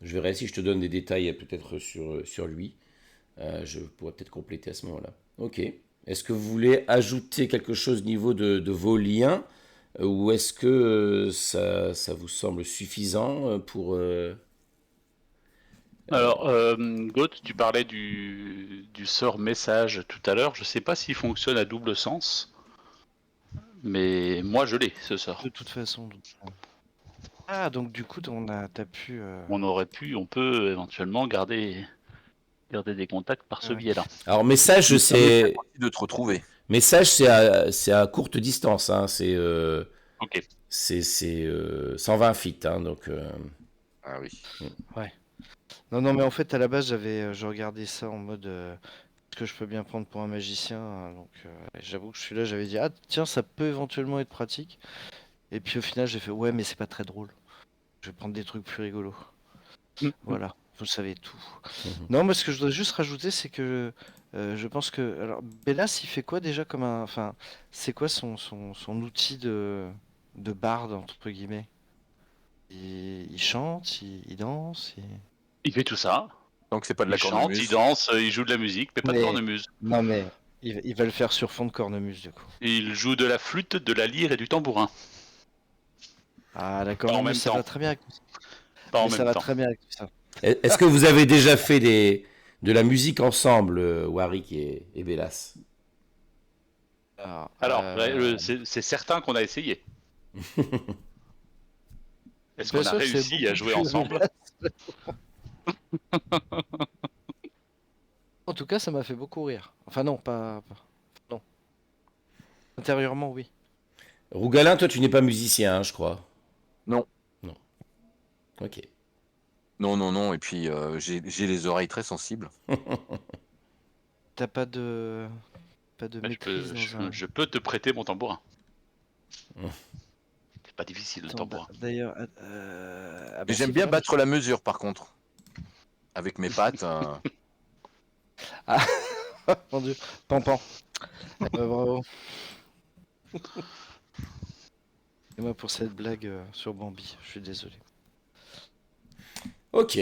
Je verrai si je te donne des détails peut-être sur lui. Je pourrais peut-être compléter à ce moment-là. Ok. Est-ce que vous voulez ajouter quelque chose au niveau de vos liens ou est-ce que ça vous semble suffisant pour... Alors, Goth, tu parlais du sort message tout à l'heure. Je sais pas s'il fonctionne à double sens, mais moi je l'ai, ce sort. de toute façon. Ah, donc du coup, t'as pu. On peut éventuellement garder des contacts par ce Ouais. biais-là. Alors, message, Ça me fait c'est... aussi de te retrouver. Message, c'est à courte distance, hein. Ok. C'est 120 feet, hein, donc... Ah oui. Non, non, mais en fait, à la base, je regardais ça en mode. Ce que je peux bien prendre pour un magicien. Hein, donc, j'avoue que je suis là, j'avais dit, ah, tiens, ça peut éventuellement être pratique. Et puis au final, j'ai fait, ouais, mais c'est pas très drôle. Je vais prendre des trucs plus rigolos. Voilà, vous savez tout. Mhm. Non, mais ce que je dois juste rajouter, c'est que je pense que. Alors, Bellas, il fait quoi déjà comme un. Enfin, c'est quoi son outil de barde, entre guillemets? Il chante, il danse. Il fait tout ça. Donc c'est pas de Il la chante, cornemuse. il danse, il joue de la musique, mais pas de Mais- cornemuse. Non, mais il va le faire sur fond de cornemuse, du coup. Et il joue de la flûte, de la lyre et du tambourin. Ah, d'accord, Pas en non, mais même ça temps. va très bien avec tout ça. Pas en Mais ça même va temps. très bien avec tout ça. Est-ce que vous avez déjà fait de la musique ensemble, Warwick et Bélas? Alors, euh, c'est certain qu'on a essayé. Est-ce bien qu'on a sûr que c'est réussi à beaucoup jouer plus ensemble? En tout cas, ça m'a fait beaucoup rire. Enfin, non, non. Intérieurement, oui. Rougalin, toi, tu n'es pas musicien, hein, je crois. Non. Non. Ok. Non, non, non. Et puis j'ai les oreilles très sensibles. T'as pas de Bah, maîtrise dans un. je peux te prêter mon tambourin. Mmh. C'est pas difficile le Attends, tambourin. d'ailleurs, ah Mais bah j'aime si, bien voilà. battre la mesure, par contre. Avec mes pattes. Mon Dieu, Pampan. Bravo. Et moi pour cette blague sur Bambi, je suis désolé. Ok.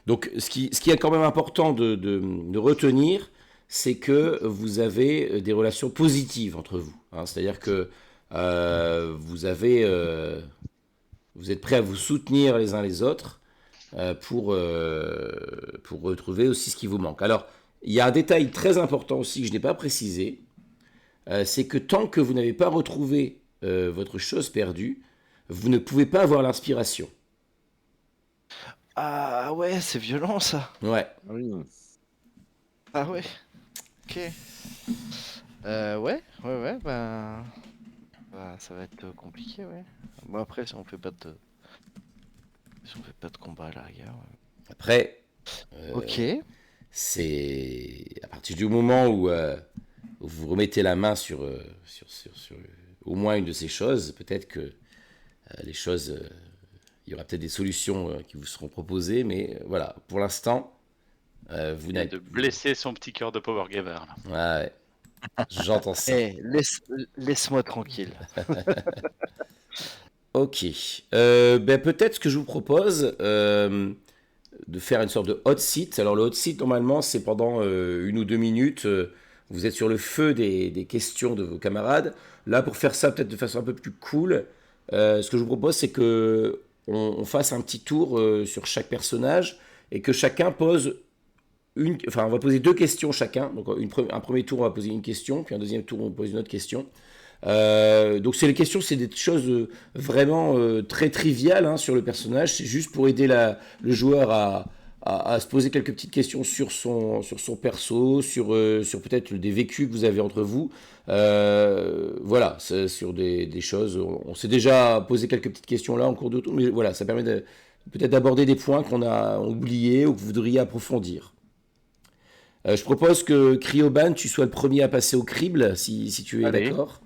Donc, ce qui est quand même important de retenir, c'est que vous avez des relations positives entre vous, hein. C'est-à-dire que vous êtes prêts à vous soutenir les uns les autres pour retrouver aussi ce qui vous manque. Alors, il y a un détail très important aussi que je n'ai pas précisé, c'est que tant que vous n'avez pas retrouvé votre chose perdue, vous ne pouvez pas avoir l'inspiration. Ah ouais, c'est violent ça. Ouais. Oui. Ah ouais. Ok. Ouais, bah, ça va être compliqué, ouais. Bon après, si on fait pas de combat à la rigueur. Ouais. Après, Ok. c'est à partir du moment où vous remettez la main sur au moins une de ces choses, peut-être que les choses, il y aura peut-être des solutions qui vous seront proposées, mais voilà, pour l'instant, vous Il vient n'avez... de blesser son petit cœur de Power Gamer. Là. Ouais, j'entends ça. Eh, laisse-moi tranquille. Ok. Ben peut-être ce que je vous propose, de faire une sorte de hot seat. Alors le hot seat, normalement, c'est pendant 1 ou 2 minutes. Vous êtes sur le feu des questions de vos camarades. Là, pour faire ça peut-être de façon un peu plus cool, ce que je vous propose, c'est que on fasse un petit tour sur chaque personnage et que chacun pose enfin, on va poser 2 questions chacun. Donc, un premier tour, on va poser une question, puis un deuxième tour, on pose une autre question. Donc, les questions, c'est des choses vraiment très triviales hein, sur le personnage. C'est juste pour aider le joueur à se poser quelques petites questions sur son perso, sur peut-être des vécus que vous avez entre vous. Voilà, c'est sur des choses. On s'est déjà posé quelques petites questions là en cours de tour, mais voilà, ça permet peut-être d'aborder des points qu'on a oubliés ou que vous voudriez approfondir. Je propose que Cryoban, tu sois le premier à passer au crible, si tu es Allez, d'accord.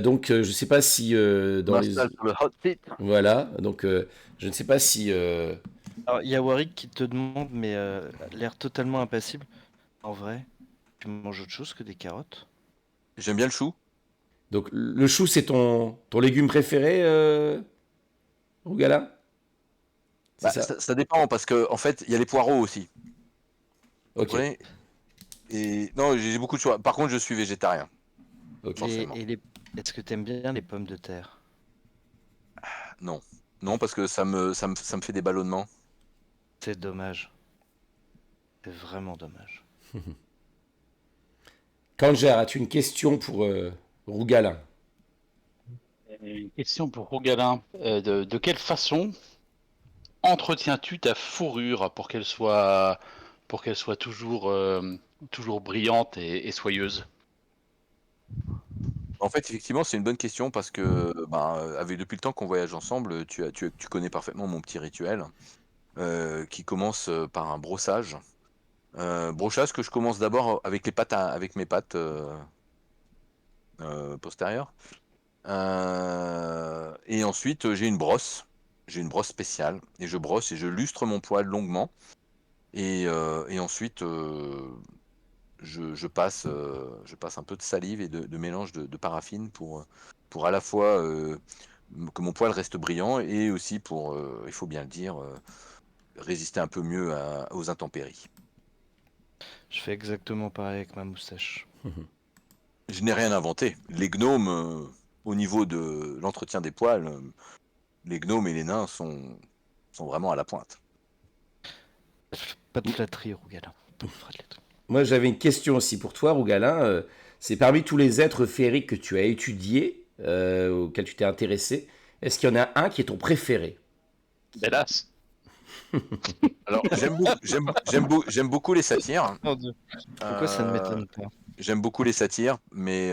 Donc, je ne sais pas si je dans les... m'installe sur le hot seat. Voilà, donc je ne sais pas si... Alors, il y a Warwick qui te demande, mais l'air totalement impassible. En vrai, tu manges autre chose que des carottes? J'aime bien le chou. Donc, le chou, c'est ton légume préféré, Rougala? C'est Bah, ça? ça dépend parce que en fait, il y a les poireaux aussi. Vous Ok, comprenez? Et non, j'ai beaucoup de choix. Par contre, je suis végétarien, ok. forcément. Et les... Est-ce que t'aimes bien les pommes de terre? Non, non, parce que ça me fait des ballonnements. C'est dommage. C'est vraiment dommage. Kanger, as-tu une question pour Rougala? Une question pour Rogalin. De quelle façon entretiens-tu ta fourrure pour qu'elle soit toujours brillante et soyeuse? En fait, effectivement, c'est une bonne question parce que depuis le temps qu'on voyage ensemble, tu connais parfaitement mon petit rituel qui commence par un brossage. Brossage que je commence d'abord avec avec mes pattes postérieures. Et ensuite, j'ai une brosse. J'ai une brosse spéciale et je brosse et je lustre mon poil longuement. Et ensuite, je passe un peu de salive et de mélange de paraffine pour à la fois que mon poil reste brillant et aussi pour, il faut bien le dire, résister un peu mieux aux intempéries. Je fais exactement pareil avec ma moustache. Je n'ai rien inventé. Les gnomes, au niveau de l'entretien des poils, les gnomes et les nains sont vraiment à la pointe. Pas de flatterie, Rougala. Pas de flatterie. Moi, j'avais une question aussi pour toi, Rougalin. C'est parmi tous les êtres féeriques que tu as étudiés, auxquels tu t'es intéressé, est-ce qu'il y en a un qui est ton préféré? Hélas. Alors, j'aime beaucoup les satyres. Mon Dieu. Pourquoi ça ne Euh, m'étonne pas? J'aime beaucoup les satyres, mais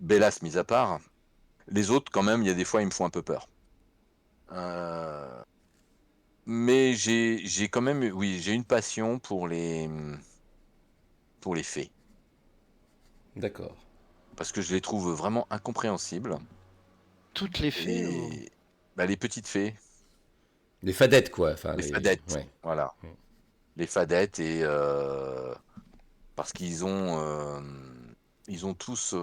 Bélas mis à part, les autres, quand même, il y a des fois, ils me font un peu peur. Euh, mais j'ai quand même, oui, j'ai une passion pour les fées, D'accord. parce que je les trouve vraiment incompréhensibles. Toutes les fées ou... Et bah, les petites fées, Les fadettes, quoi. Enfin, les les... fadettes, Ouais. voilà, les fadettes et parce ils ont tous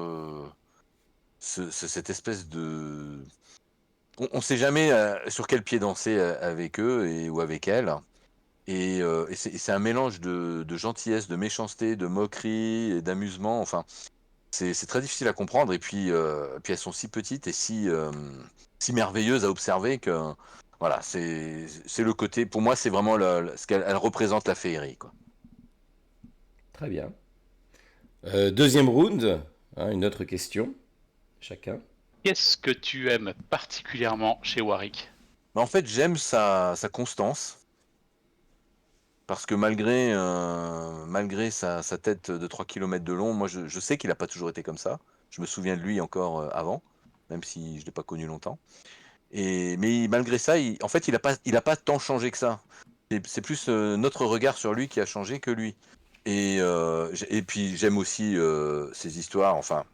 cette espèce de on sait jamais sur quel pied danser avec eux ou avec elles. Et c'est un mélange de gentillesse, de méchanceté, de moquerie et d'amusement. Enfin, c'est très difficile à comprendre. Et puis elles sont si petites et si merveilleuses à observer que voilà, c'est le côté. Pour moi, c'est vraiment ce qu'elle elle représente la féerie, quoi. Très bien. Deuxième round, hein, une autre question, chacun. Qu'est-ce que tu aimes particulièrement chez Warwick? Mais en fait, j'aime sa constance. Parce que malgré sa tête de 3 kilomètres de long, moi je sais qu'il n'a pas toujours été comme ça. Je me souviens de lui encore avant, même si je ne l'ai pas connu longtemps. Mais malgré ça, en fait, il a pas tant changé que ça. C'est plus notre regard sur lui qui a changé que lui. Et puis j'aime aussi ses histoires. Enfin,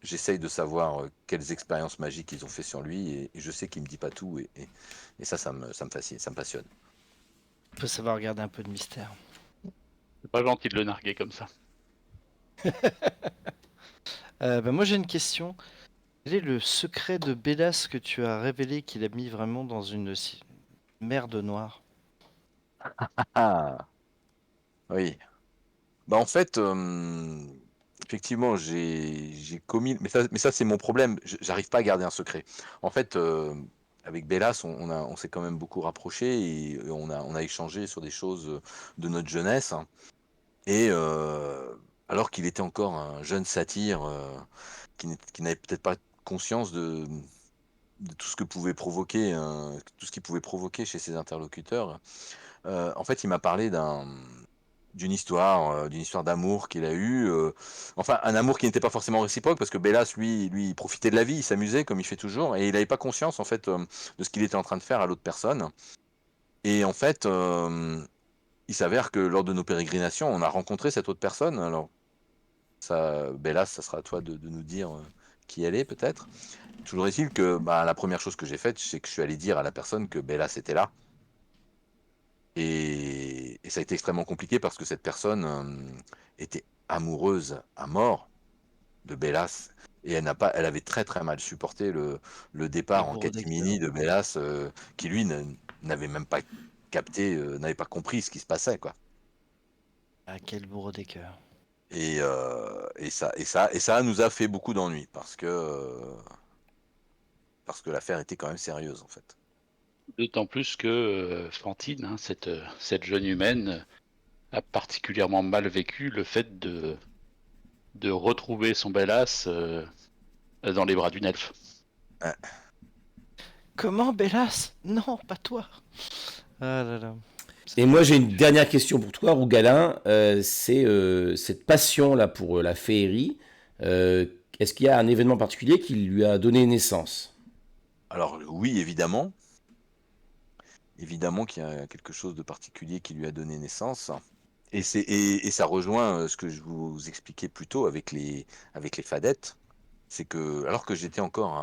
j'essaye de savoir quelles expériences magiques ils ont fait sur lui. Et je sais qu'il me dit pas tout. Et ça me fascine, ça me passionne. Il faut savoir garder un peu de mystère. C'est pas gentil de le narguer comme ça. Moi j'ai une question. Quel est le secret de Bélas que tu as révélé qu'il a mis vraiment dans une merde noire? Ah oui. Bah, en fait, effectivement, j'ai commis mais ça, c'est mon problème, j'arrive pas à garder un secret. En fait, avec Bellas, on s'est quand même beaucoup rapprochés et on a échangé sur des choses, de notre jeunesse, hein. Et alors qu'il était encore un jeune satyre, qui n'avait peut-être pas conscience de tout ce que pouvait provoquer tout ce qu'il pouvait provoquer chez ses interlocuteurs. En fait, il m'a parlé d'une histoire d'amour qu'il a eue. Enfin, un amour qui n'était pas forcément réciproque, parce que Bellas, lui, il profitait de la vie, il s'amusait comme il fait toujours, et il n'avait pas conscience en fait de ce qu'il était en train de faire à l'autre personne. Et en fait, il s'avère que lors de nos pérégrinations, on a rencontré cette autre personne. Alors, ça, Bellas, ça sera à toi de nous dire qui elle est peut-être. Toujours est-il que bah, la première chose que j'ai faite, c'est que je suis allé dire à la personne que Bellas était là. Et ça a été extrêmement compliqué parce que cette personne était amoureuse à mort de Bellas. Et elle avait très très mal supporté le Quel départ en bourreau d'éclair. catimini de Bellas, qui lui n'avait même pas capté, n'avait pas compris ce qui se passait, quoi. Ah, quel bourreau des cœurs. Et ça nous a fait beaucoup d'ennuis parce que l'affaire était quand même sérieuse en fait. D'autant plus que Fantine, hein, cette jeune humaine, a particulièrement mal vécu le fait de retrouver son bel as dans les bras d'une elfe. Ouais. Comment, Bellas? Non, pas toi. Ah là là. Et moi, j'ai une dernière question pour toi, Rougalin. C'est cette passion-là pour la féerie. Est-ce qu'il y a un événement particulier qui lui a donné naissance? Alors oui, évidemment qu'il y a quelque chose de particulier qui lui a donné naissance. Et ça rejoint ce que je vous expliquais plus tôt avec les fadettes. C'est que, alors que j'étais encore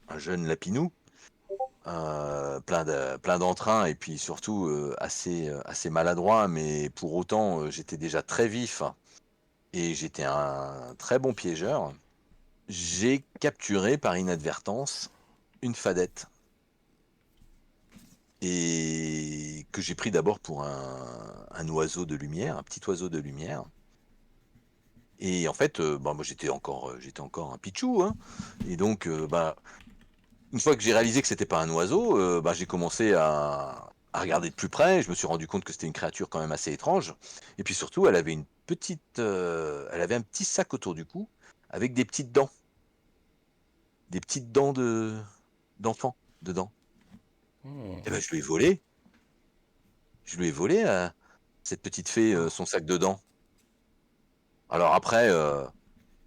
un jeune lapinou, plein d'entrain et puis surtout assez maladroit, mais pour autant j'étais déjà très vif et j'étais un très bon piégeur. J'ai capturé par inadvertance une fadette et que j'ai pris d'abord pour un oiseau de lumière, un petit oiseau de lumière. Et en fait, bah, moi j'étais encore un pichou, hein. Et donc, bah, une fois que j'ai réalisé que c'était pas un oiseau, bah, j'ai commencé à regarder de plus près. Je me suis rendu compte que c'était une créature quand même assez étrange. Et puis surtout, elle avait un petit sac autour du cou avec des petites dents d'enfant dedans. Et ben, je lui ai volé. Je lui ai volé à cette petite fée son sac de dents. Alors après,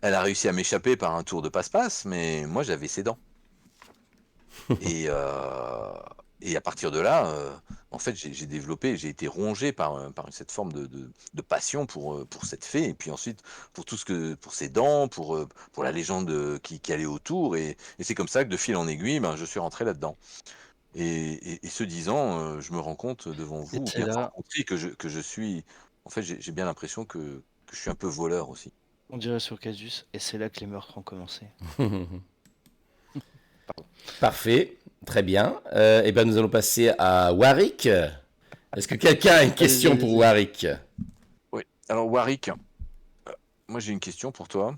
elle a réussi à m'échapper par un tour de passe-passe, mais moi j'avais ses dents. Et, euh, et à partir de là, en fait, j'ai été rongé par cette forme de passion pour cette fée, et puis ensuite pour ses dents, pour la légende qui allait autour, et c'est comme ça que de fil en aiguille, ben, je suis rentré là-dedans. Et ce disant, je me rends compte devant Et vous, c'est bien sans là, compris que je suis, en fait, j'ai bien l'impression que je suis un peu voleur aussi. on dirait sur Casus, et c'est là que les meurtres ont commencé. Parfait, très bien. Et ben, nous allons passer à Warwick. Est-ce que quelqu'un a une Allez-y, question pour allez-y. Warwick? Oui. Alors Warwick, moi j'ai une question pour toi.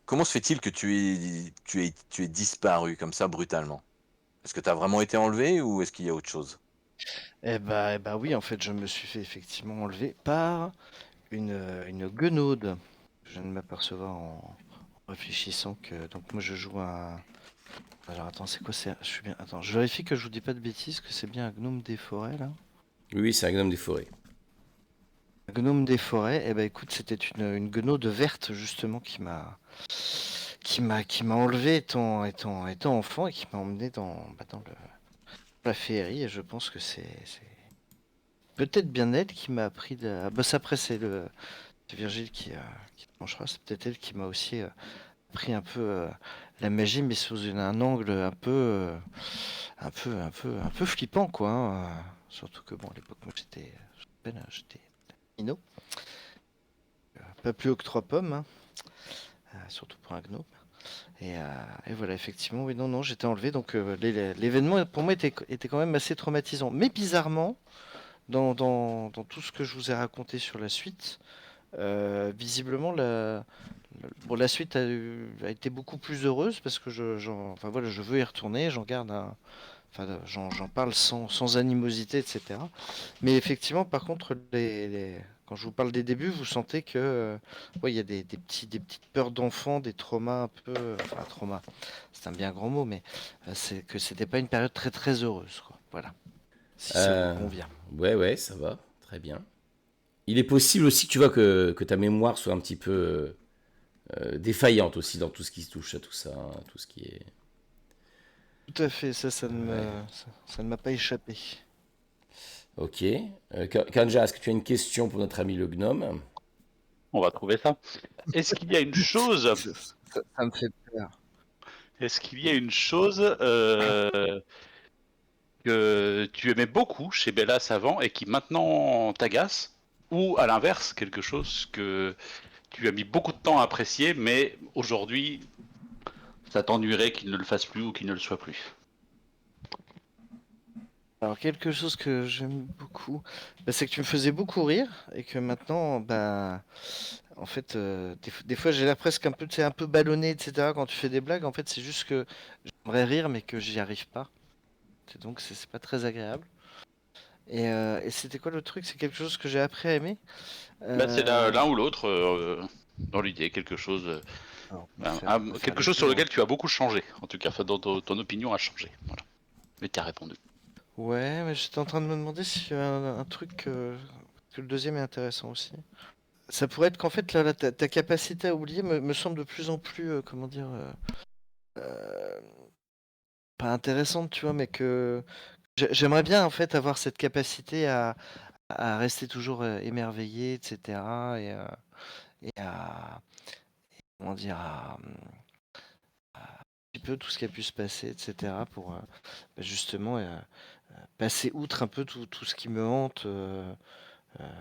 Comment se fait-il que tu es disparu comme ça brutalement? Est-ce que tu as vraiment été enlevé ou est-ce qu'il y a autre chose? Eh bah oui, en fait, je me suis fait effectivement enlever par une guenaude. Je viens de m'apercevoir en réfléchissant que donc moi je joue un. Alors attends, c'est quoi c'est? Je suis bien. Attends, je vérifie que je vous dis pas de bêtises, que c'est bien un gnome des forêts là. Oui, c'est un gnome des forêts. Un gnome des forêts. Eh ben écoute, c'était une guenaude verte justement qui m'a enlevé étant enfant et qui m'a emmené dans la féerie. Et je pense que c'est peut-être bien elle qui m'a appris de. Ah, bah ça après c'est Virgile qui tranchera. C'est peut-être elle qui m'a aussi appris un peu la magie, mais sous un angle un peu flippant quoi, hein. Surtout que bon à l'époque moi j'étais minot, pas plus haut que 3 pommes, hein, surtout pour un gnome. Et voilà, effectivement, oui, non, non, j'étais enlevé. Donc l'événement pour moi était quand même assez traumatisant. Mais bizarrement, dans tout ce que je vous ai raconté sur la suite, visiblement bon, la suite a été beaucoup plus heureuse parce que enfin, voilà, je veux y retourner, j'en garde enfin, j'en parle sans animosité, etc. Mais effectivement, par contre, quand je vous parle des débuts, vous sentez que ouais, il y a des petites peurs d'enfant, des traumas un peu. Enfin, trauma, c'est un bien grand mot, mais c'est que c'était pas une période très très heureuse, quoi. Voilà. si ça Euh, vous convient. ouais, ça va, très bien. Il est possible aussi, tu vois, que ta mémoire soit un petit peu défaillante aussi dans tout ce qui se touche à tout ça, hein, tout ce qui est... Tout à fait, Ouais. ça ne m'a pas échappé. Ok. Kanja, est-ce que tu as une question pour notre ami le gnome? On va trouver ça. Est-ce qu'il y a une chose, Ça me fait peur. est-ce qu'il y a une chose que tu aimais beaucoup chez Bellas avant et qui maintenant t'agace? Ou à l'inverse, quelque chose que tu as mis beaucoup de temps à apprécier, mais aujourd'hui, ça t'ennuierait qu'il ne le fasse plus ou qu'il ne le soit plus? Alors quelque chose que j'aime beaucoup, c'est que tu me faisais beaucoup rire et que maintenant, en fait, des fois j'ai l'air presque un peu, tu sais, un peu ballonné, etc. Quand tu fais des blagues, en fait, c'est juste que j'aimerais rire mais que j'y arrive pas. Donc c'est pas très agréable. Et c'était quoi le truc? C'est quelque chose que j'ai appris à aimer. Bah, c'est Euh, l'un ou l'autre dans l'idée, quelque chose, alors, on va faire quelque les chose deux, sur hein. lequel tu as beaucoup changé, en tout cas, enfin, dont ton opinion a changé. Voilà. Mais tu as répondu. Ouais, mais j'étais en train de me demander s'il y avait un truc que le deuxième est intéressant aussi. Ça pourrait être qu'en fait, là, ta capacité à oublier me semble de plus en plus, comment dire, euh, pas intéressante, tu vois, mais que j'aimerais bien en fait avoir cette capacité à rester toujours émerveillé, etc. Et à, comment dire, un petit peu tout ce qui a pu se passer, etc. Pour justement passer outre un peu tout ce qui me hante.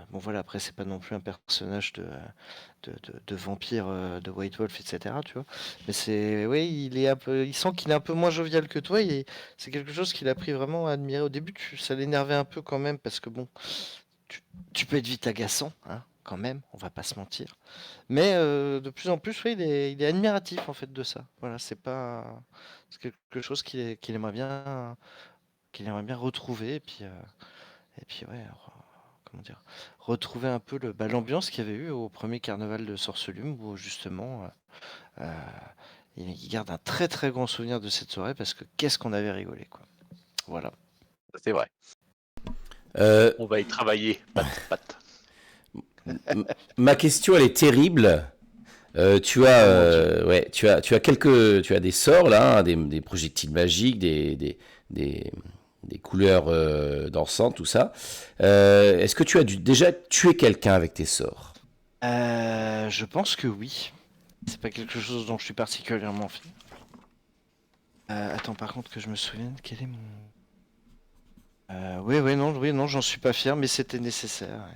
Bon voilà, après c'est pas non plus un personnage de vampire de White Wolf, etc. Tu vois. Mais c'est, oui, il est un peu, il sent qu'il est un peu moins jovial que toi et c'est quelque chose qu'il a pris vraiment à admirer. Au début, ça l'énervait un peu quand même parce que bon, tu, tu peux être vite agaçant, hein, quand même, on va pas se mentir. Mais de plus en plus, oui, il est admiratif en fait de ça. Voilà, c'est quelque chose qu'il aimerait bien retrouver et puis ouais. Comment dire, retrouver un peu l'ambiance qu'il y avait eu au premier carnaval de Sorcelume où justement euh, il garde un très très grand souvenir de cette soirée parce que qu'est-ce qu'on avait rigolé quoi. Voilà. C'est vrai. Euh, On va y travailler, patte. Ma question, elle est terrible. Tu as, Oh mon Dieu. ouais, tu as des sorts là, hein, des projectiles magiques, des, des couleurs dansantes, tout ça. Est-ce que tu as déjà tué quelqu'un avec tes sorts? Je pense que oui. C'est pas quelque chose dont je suis particulièrement fier. Attends, par contre que je me souvienne, quel est mon... oui, non, j'en suis pas fier, mais c'était nécessaire.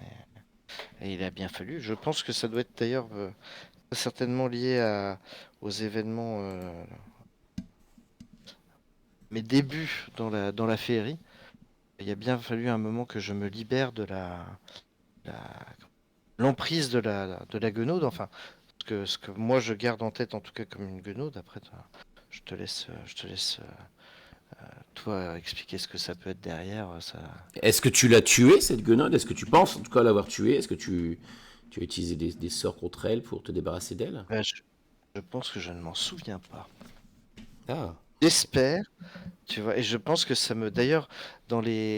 Et il a bien fallu. Je pense que ça doit être d'ailleurs certainement lié aux événements, mes débuts dans la féerie. Il a bien fallu un moment que je me libère de la- l'emprise de la guenaude. Enfin, ce que moi je garde en tête en tout cas comme une guenaude. Après, je te laisse toi expliquer ce que ça peut être derrière. Ça... Est-ce que tu l'as tuée, cette guenaude? Est-ce que tu penses en tout cas l'avoir tuée? Est-ce que tu as utilisé des sorts contre elle pour te débarrasser d'elle? Ouais, je pense que je ne m'en souviens pas. Ah, J'espère, tu vois, et je pense que ça me. D'ailleurs, tu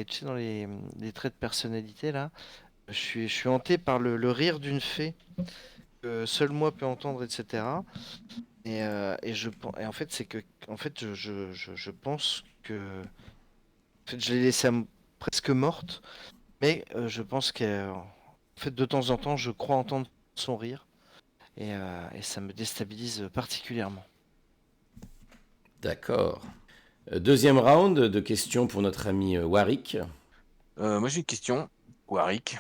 sais, dans les traits de personnalité là, je suis hanté par le rire d'une fée que seul moi peux entendre, etc. Et en fait, c'est que, en fait, je pense que, en fait, je l'ai laissée presque morte, mais je pense qu'en fait, de temps en temps, je crois entendre son rire, et ça me déstabilise particulièrement. d'accord. Deuxième round de questions pour notre ami Warwick. Moi j'ai une question, Warwick.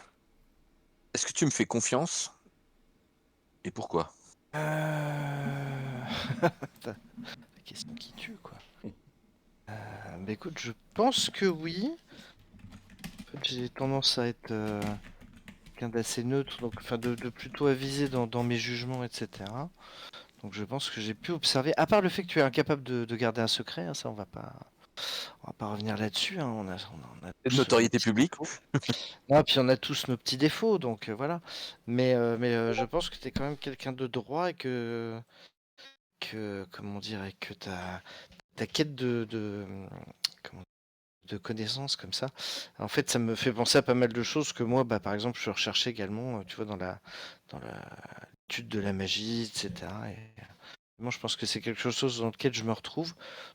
Est-ce que tu me fais confiance et pourquoi? La question qui tue, quoi. Écoute, je pense que oui. En fait, j'ai tendance à être quelqu'un d'assez neutre, donc, enfin, de plutôt avisé dans mes jugements, etc. Donc je pense que j'ai pu observer, à part le fait que tu es incapable de garder un secret, hein, ça on va pas revenir là-dessus, hein, on a De tous nos notoriété petits publique? défauts. Non, puis on a tous nos petits défauts, donc voilà. Mais je pense que tu es quand même quelqu'un de droit et comment dire, et que ta quête comment, de connaissances comme ça. En fait, ça me fait penser à pas mal de choses que moi, par exemple, je recherchais également, tu vois, dans l'étude de la magie, etc. Et moi, je pense que c'est quelque chose dans lequel je me retrouve.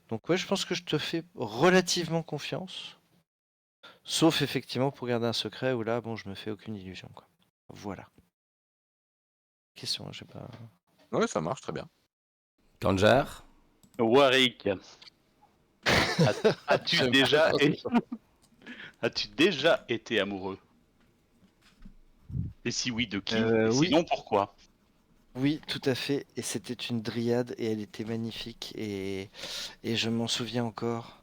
Donc ouais, je pense que je te fais relativement confiance. Sauf effectivement pour garder un secret où là, bon, je me fais aucune illusion, quoi. Voilà. Question, j'ai pas. Ouais, ça marche très bien. Kanjar? Warwick, as-tu J'aime déjà, pas. as-tu déjà été amoureux? Et si oui, de qui? Et Oui, sinon, pourquoi? oui, tout à fait. Et c'était une dryade et elle était magnifique et je m'en souviens encore.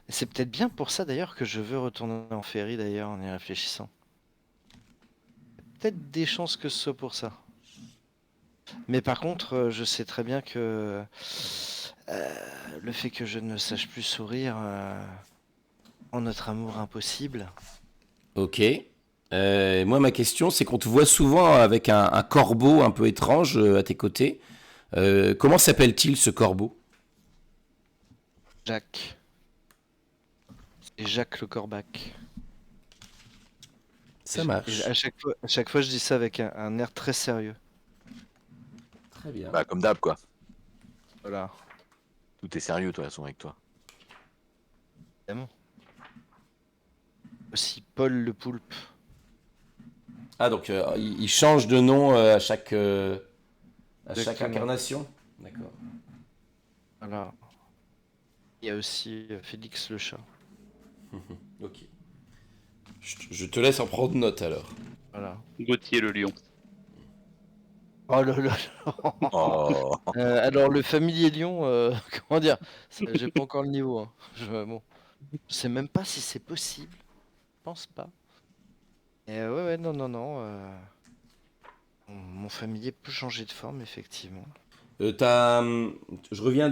Et c'est peut-être bien pour ça d'ailleurs que je veux retourner en Féerie d'ailleurs en y réfléchissant. Peut-être des chances que ce soit pour ça. Mais par contre, je sais très bien que le fait que je ne sache plus sourire en notre amour impossible. Ok. Moi, ma question, c'est qu'on te voit souvent avec un corbeau un peu étrange à tes côtés. Comment s'appelle-t-il ce corbeau? Jacques. Et Jacques le Corbac. Ça Et marche. à chaque fois, je dis ça avec un air très sérieux. Très bien. Bah, comme d'hab, quoi. Voilà. Tout est sérieux, de toute façon, avec toi. Évidemment. Aussi Paul le Poulpe. Ah, donc il change de nom à chaque Exactement. incarnation? D'accord. Voilà. Il y a aussi Félix le chat. Ok. Je te laisse en prendre note alors. Voilà. Gauthier le lion. Oh là là. Oh. Alors le familier lion, comment dire, j'ai pas encore le niveau. Hein. Bon, je sais même pas si c'est possible. Je pense pas. Et ouais, non, non, non. Mon familier peut changer de forme, effectivement. Je reviens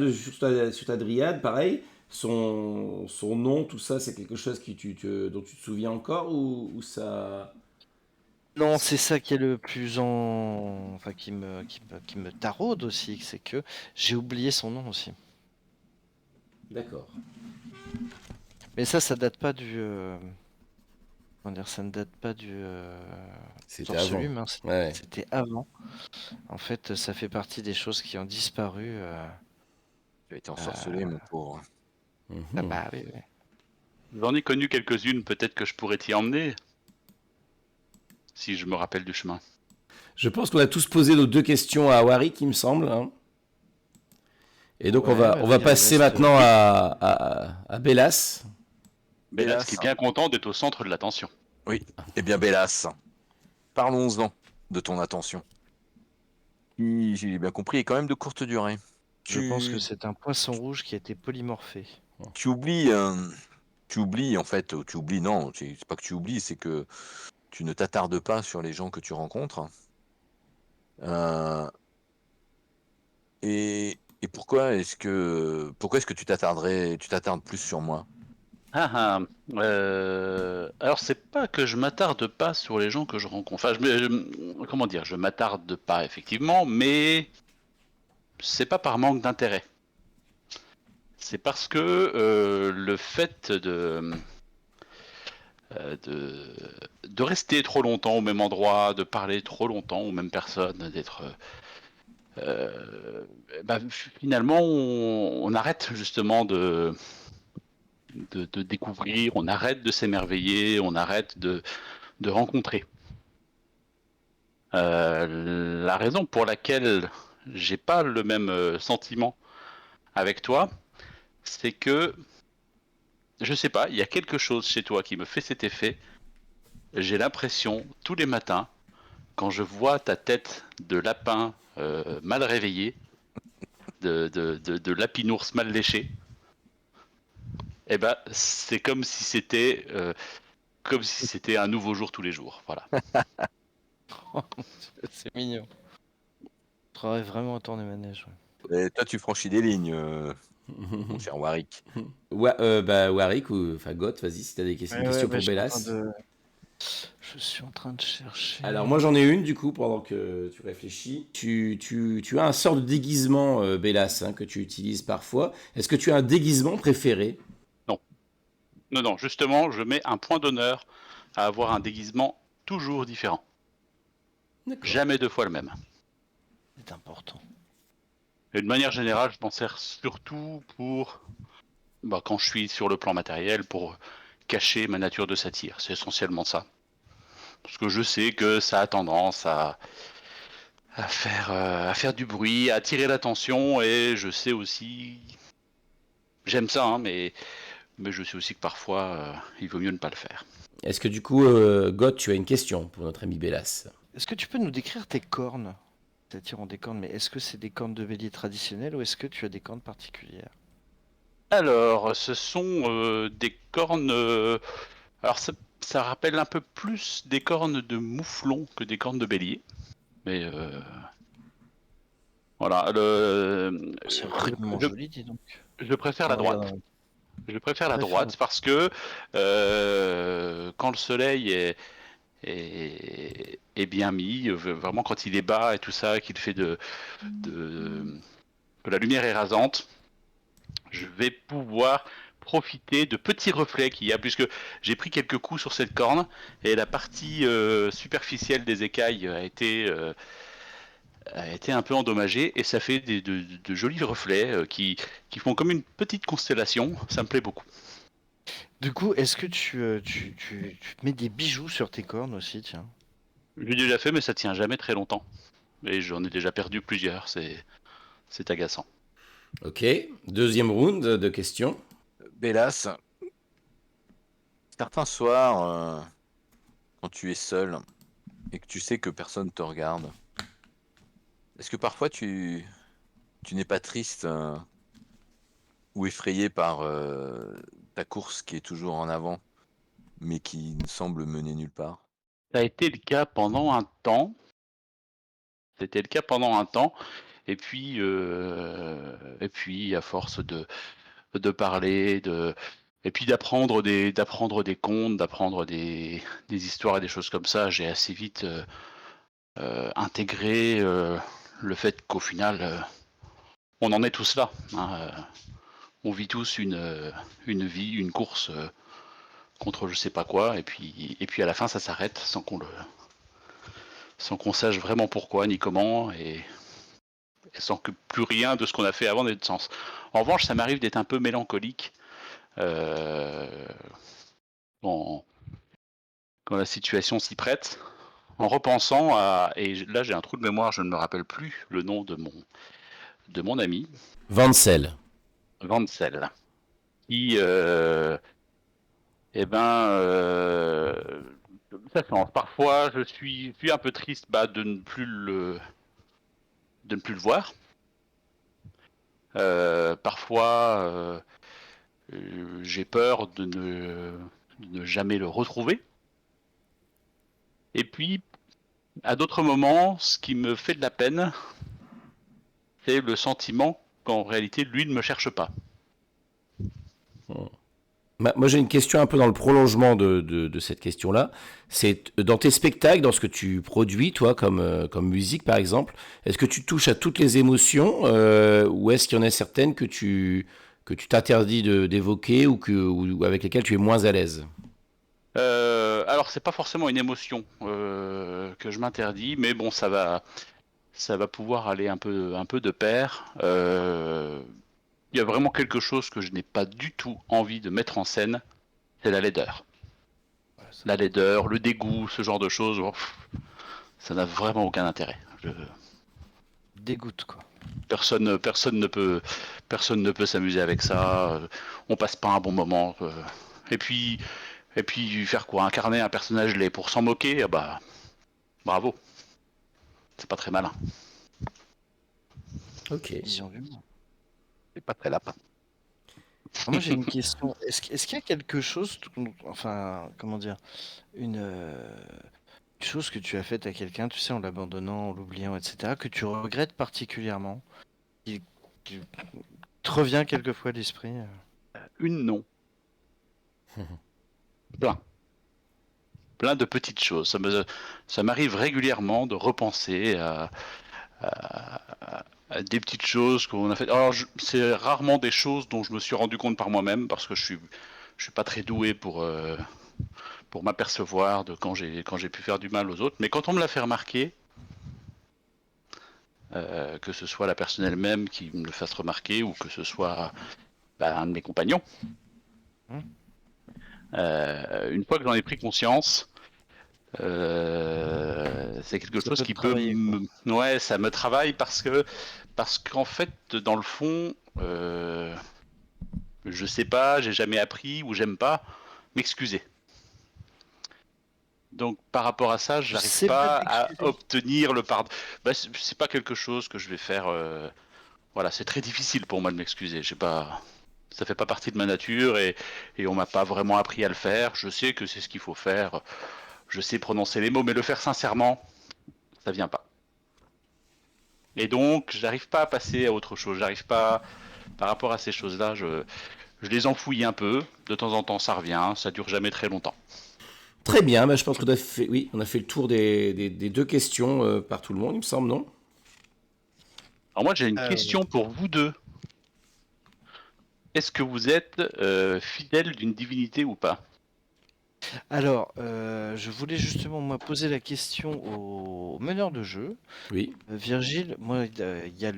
sur ta dryade, pareil. Son nom, tout ça, c'est quelque chose dont tu te souviens encore ou ça... Non, c'est ça qui est le plus enfin, qui me taraude aussi, c'est que j'ai oublié son nom aussi. D'accord. Mais ça date pas du. Comment dire, ça ne date pas du. C'était avant. Sorcelume, hein, Ouais. c'était avant. En fait, ça fait partie des choses qui ont disparu. Tu as été ensorcelé, mon pauvre. Ah Mhm. bah oui, oui. J'en ai connu quelques-unes, peut-être que je pourrais t'y emmener, si je me rappelle du chemin. Je pense qu'on a tous posé nos deux questions à Warwick, il me semble. Hein. Et donc Ouais, on va il passer reste- maintenant à Bellas. Bélas, Bélas. qui est bien content d'être au centre de l'attention. Oui. Eh bien, Bélas, parlons-en de ton attention. Qui, j'ai bien compris, est quand même de courte durée. Je pense que Tu, c'est un poisson rouge qui a été polymorphé. tu oublies, tu oublies en fait, tu oublies, non, c'est pas que tu oublies, c'est que tu ne t'attardes pas sur les gens que tu rencontres. Euh, et pourquoi est-ce que tu t'attardes plus sur moi? Ah ah. Alors c'est pas que je m'attarde pas sur les gens que je rencontre. Enfin, comment dire, je m'attarde pas effectivement, mais c'est pas par manque d'intérêt. C'est parce que le fait de rester trop longtemps au même endroit, de parler trop longtemps aux mêmes personnes, d'être bah, finalement on arrête justement de découvrir, on arrête de s'émerveiller, on arrête de rencontrer. La raison pour laquelle j'ai pas le même sentiment avec toi, c'est que je sais pas, il y a quelque chose chez toi qui me fait cet effet. J'ai l'impression tous les matins, quand je vois ta tête de lapin mal réveillé, de lapinours mal léché, eh ben c'est comme si c'était un nouveau jour tous les jours. Voilà. C'est mignon. Je travaille vraiment à tourner manège. Et toi, tu franchis des lignes, mon cher Warwick. Warwick ou enfin Goth, vas-y si t'as une question pour Bellas. Je suis en train de chercher. Alors moi j'en ai une du coup pendant que tu réfléchis. Tu as un sort de déguisement Bellas hein, que tu utilises parfois. Est-ce que tu as un déguisement préféré? Non. Non, justement, je mets un point d'honneur à avoir un déguisement toujours différent. D'accord. Jamais 2 fois le même. C'est important. Et de manière générale, je m'en sers surtout pour, quand je suis sur le plan matériel, pour cacher ma nature de satyre. C'est essentiellement ça. Parce que je sais que ça a tendance à faire du bruit, à attirer l'attention, et je sais aussi... J'aime ça, hein, mais je sais aussi que parfois, il vaut mieux ne pas le faire. Est-ce que du coup, God, tu as une question pour notre ami Bélas? Est-ce que tu peux nous décrire tes cornes? C'est-à-dire en des cornes, mais est-ce que c'est des cornes de bélier traditionnelles ou est-ce que tu as des cornes particulières? Alors, ce sont des cornes... alors, ça rappelle un peu plus des cornes de mouflon que des cornes de bélier. Mais voilà, C'est rudement je, joli, dis donc. je préfère la On droite. regarde. Je préfère la Préfère- droite parce que quand le soleil est bien mis, vraiment quand il est bas et tout ça, qu'il fait que la lumière est rasante, je vais pouvoir profiter de petits reflets qu'il y a, puisque j'ai pris quelques coups sur cette corne et la partie superficielle des écailles a été un peu endommagée et ça fait de jolis reflets qui font comme une petite constellation. Ça me plaît beaucoup. Du coup, est-ce que tu te mets des bijoux sur tes cornes aussi, tiens? J'ai déjà fait, mais ça tient jamais très longtemps. Et j'en ai déjà perdu plusieurs. C'est agaçant. Ok. Deuxième round de questions. Bélas, certains soirs, quand tu es seul et que tu sais que personne te regarde, est-ce que parfois tu n'es pas triste ou effrayé par ta course qui est toujours en avant, mais qui ne semble mener nulle part? Ça a été le cas pendant un temps. C'était le cas pendant un temps. Et puis à force de parler, et puis d'apprendre des contes, d'apprendre des histoires et des choses comme ça, j'ai assez vite intégré le fait qu'au final, on en est tous là, hein, on vit tous une vie, une course contre je sais pas quoi, et puis à la fin ça s'arrête sans qu'on sache vraiment pourquoi ni comment, et sans que plus rien de ce qu'on a fait avant n'ait de sens. En revanche, ça m'arrive d'être un peu mélancolique euh, quand, quand la situation s'y prête, en repensant à... Et là, j'ai un trou de mémoire, je ne me rappelle plus le nom de mon ami, Vancel. Vansel, qui, eh ben, ça change. Parfois, je suis un peu triste de ne plus le voir. Parfois, j'ai peur de ne jamais le retrouver. Et puis, à d'autres moments, ce qui me fait de la peine, c'est le sentiment qu'en réalité, lui ne me cherche pas. Moi, j'ai une question un peu dans le prolongement de cette question-là. C'est dans tes spectacles, dans ce que tu produis, toi, comme musique, par exemple, est-ce que tu touches à toutes les émotions ou est-ce qu'il y en a certaines que tu t'interdis d'évoquer ou avec lesquelles tu es moins à l'aise? Alors, c'est pas forcément une émotion que je m'interdis, mais bon, ça va pouvoir aller un peu de pair. Il y a vraiment quelque chose que je n'ai pas du tout envie de mettre en scène, c'est la laideur. Ouais, ça- La laideur, le dégoût, ce genre de choses, ça n'a vraiment aucun intérêt. Dégoûte, quoi. Personne ne peut s'amuser avec ça. On passe pas un bon moment. Et puis, et puis faire quoi? Incarner un personnage laid pour s'en moquer? Ah bah, bravo. C'est pas très malin. Ok. Vision du monde. C'est pas très lapin. Alors moi j'ai une question. Est-ce qu'il y a quelque chose, enfin, comment dire, une chose que tu as faite à quelqu'un, tu sais, en l'abandonnant, en l'oubliant, etc., que tu regrettes particulièrement, qui te revient quelquefois à l'esprit? Une non. Plein. Plein de petites choses. Ça m'arrive régulièrement de repenser à des petites choses qu'on a faites. Alors, c'est rarement des choses dont je me suis rendu compte par moi-même parce que suis pas très doué pour m'apercevoir de quand j'ai pu faire du mal aux autres. Mais quand on me l'a fait remarquer, que ce soit la personne elle-même qui me le fasse remarquer ou que ce soit un de mes compagnons, une fois que j'en ai pris conscience, c'est quelque Ça chose peut qui te peut travailler, ouais, ça me travaille parce qu'en fait, dans le fond, je sais pas, j'ai jamais appris ou j'aime pas m'excuser. Donc par rapport à ça, Tu j'arrive sais pas pas à t'excuser. obtenir le pardon. C'est pas quelque chose que je vais faire. Voilà, c'est très difficile pour moi de m'excuser. J'ai pas, ça fait pas partie de ma nature et on m'a pas vraiment appris à le faire. Je sais que c'est ce qu'il faut faire. Je sais prononcer les mots, mais le faire sincèrement, ça vient pas. Et donc, j'arrive pas à passer à autre chose. J'arrive pas, par rapport à ces choses-là, je les enfouis un peu. De temps en temps, ça revient. Ça dure jamais très longtemps. Très bien, bah, je pense qu'on a fait, oui, on a fait le tour des deux questions par tout le monde, il me semble, non? Alors moi, j'ai une Euh, question pour vous deux. Est-ce que vous êtes fidèle d'une divinité ou pas? Alors, je voulais justement moi poser la question au meneur de jeu. Oui. Virgile, moi, il y a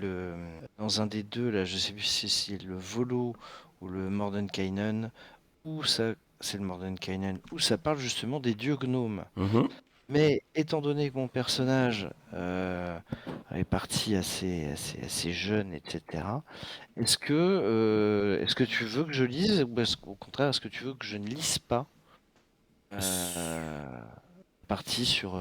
dans un des deux, là, je sais plus si c'est le Volo ou le Mordenkainen, où ça, c'est le Mordenkainen, où ça parle justement des dieux gnomes. Mhm. Mais étant donné que mon personnage est parti assez jeune, etc., est-ce que tu veux que je lise ou au contraire, est-ce que tu veux que je ne lise pas partie sur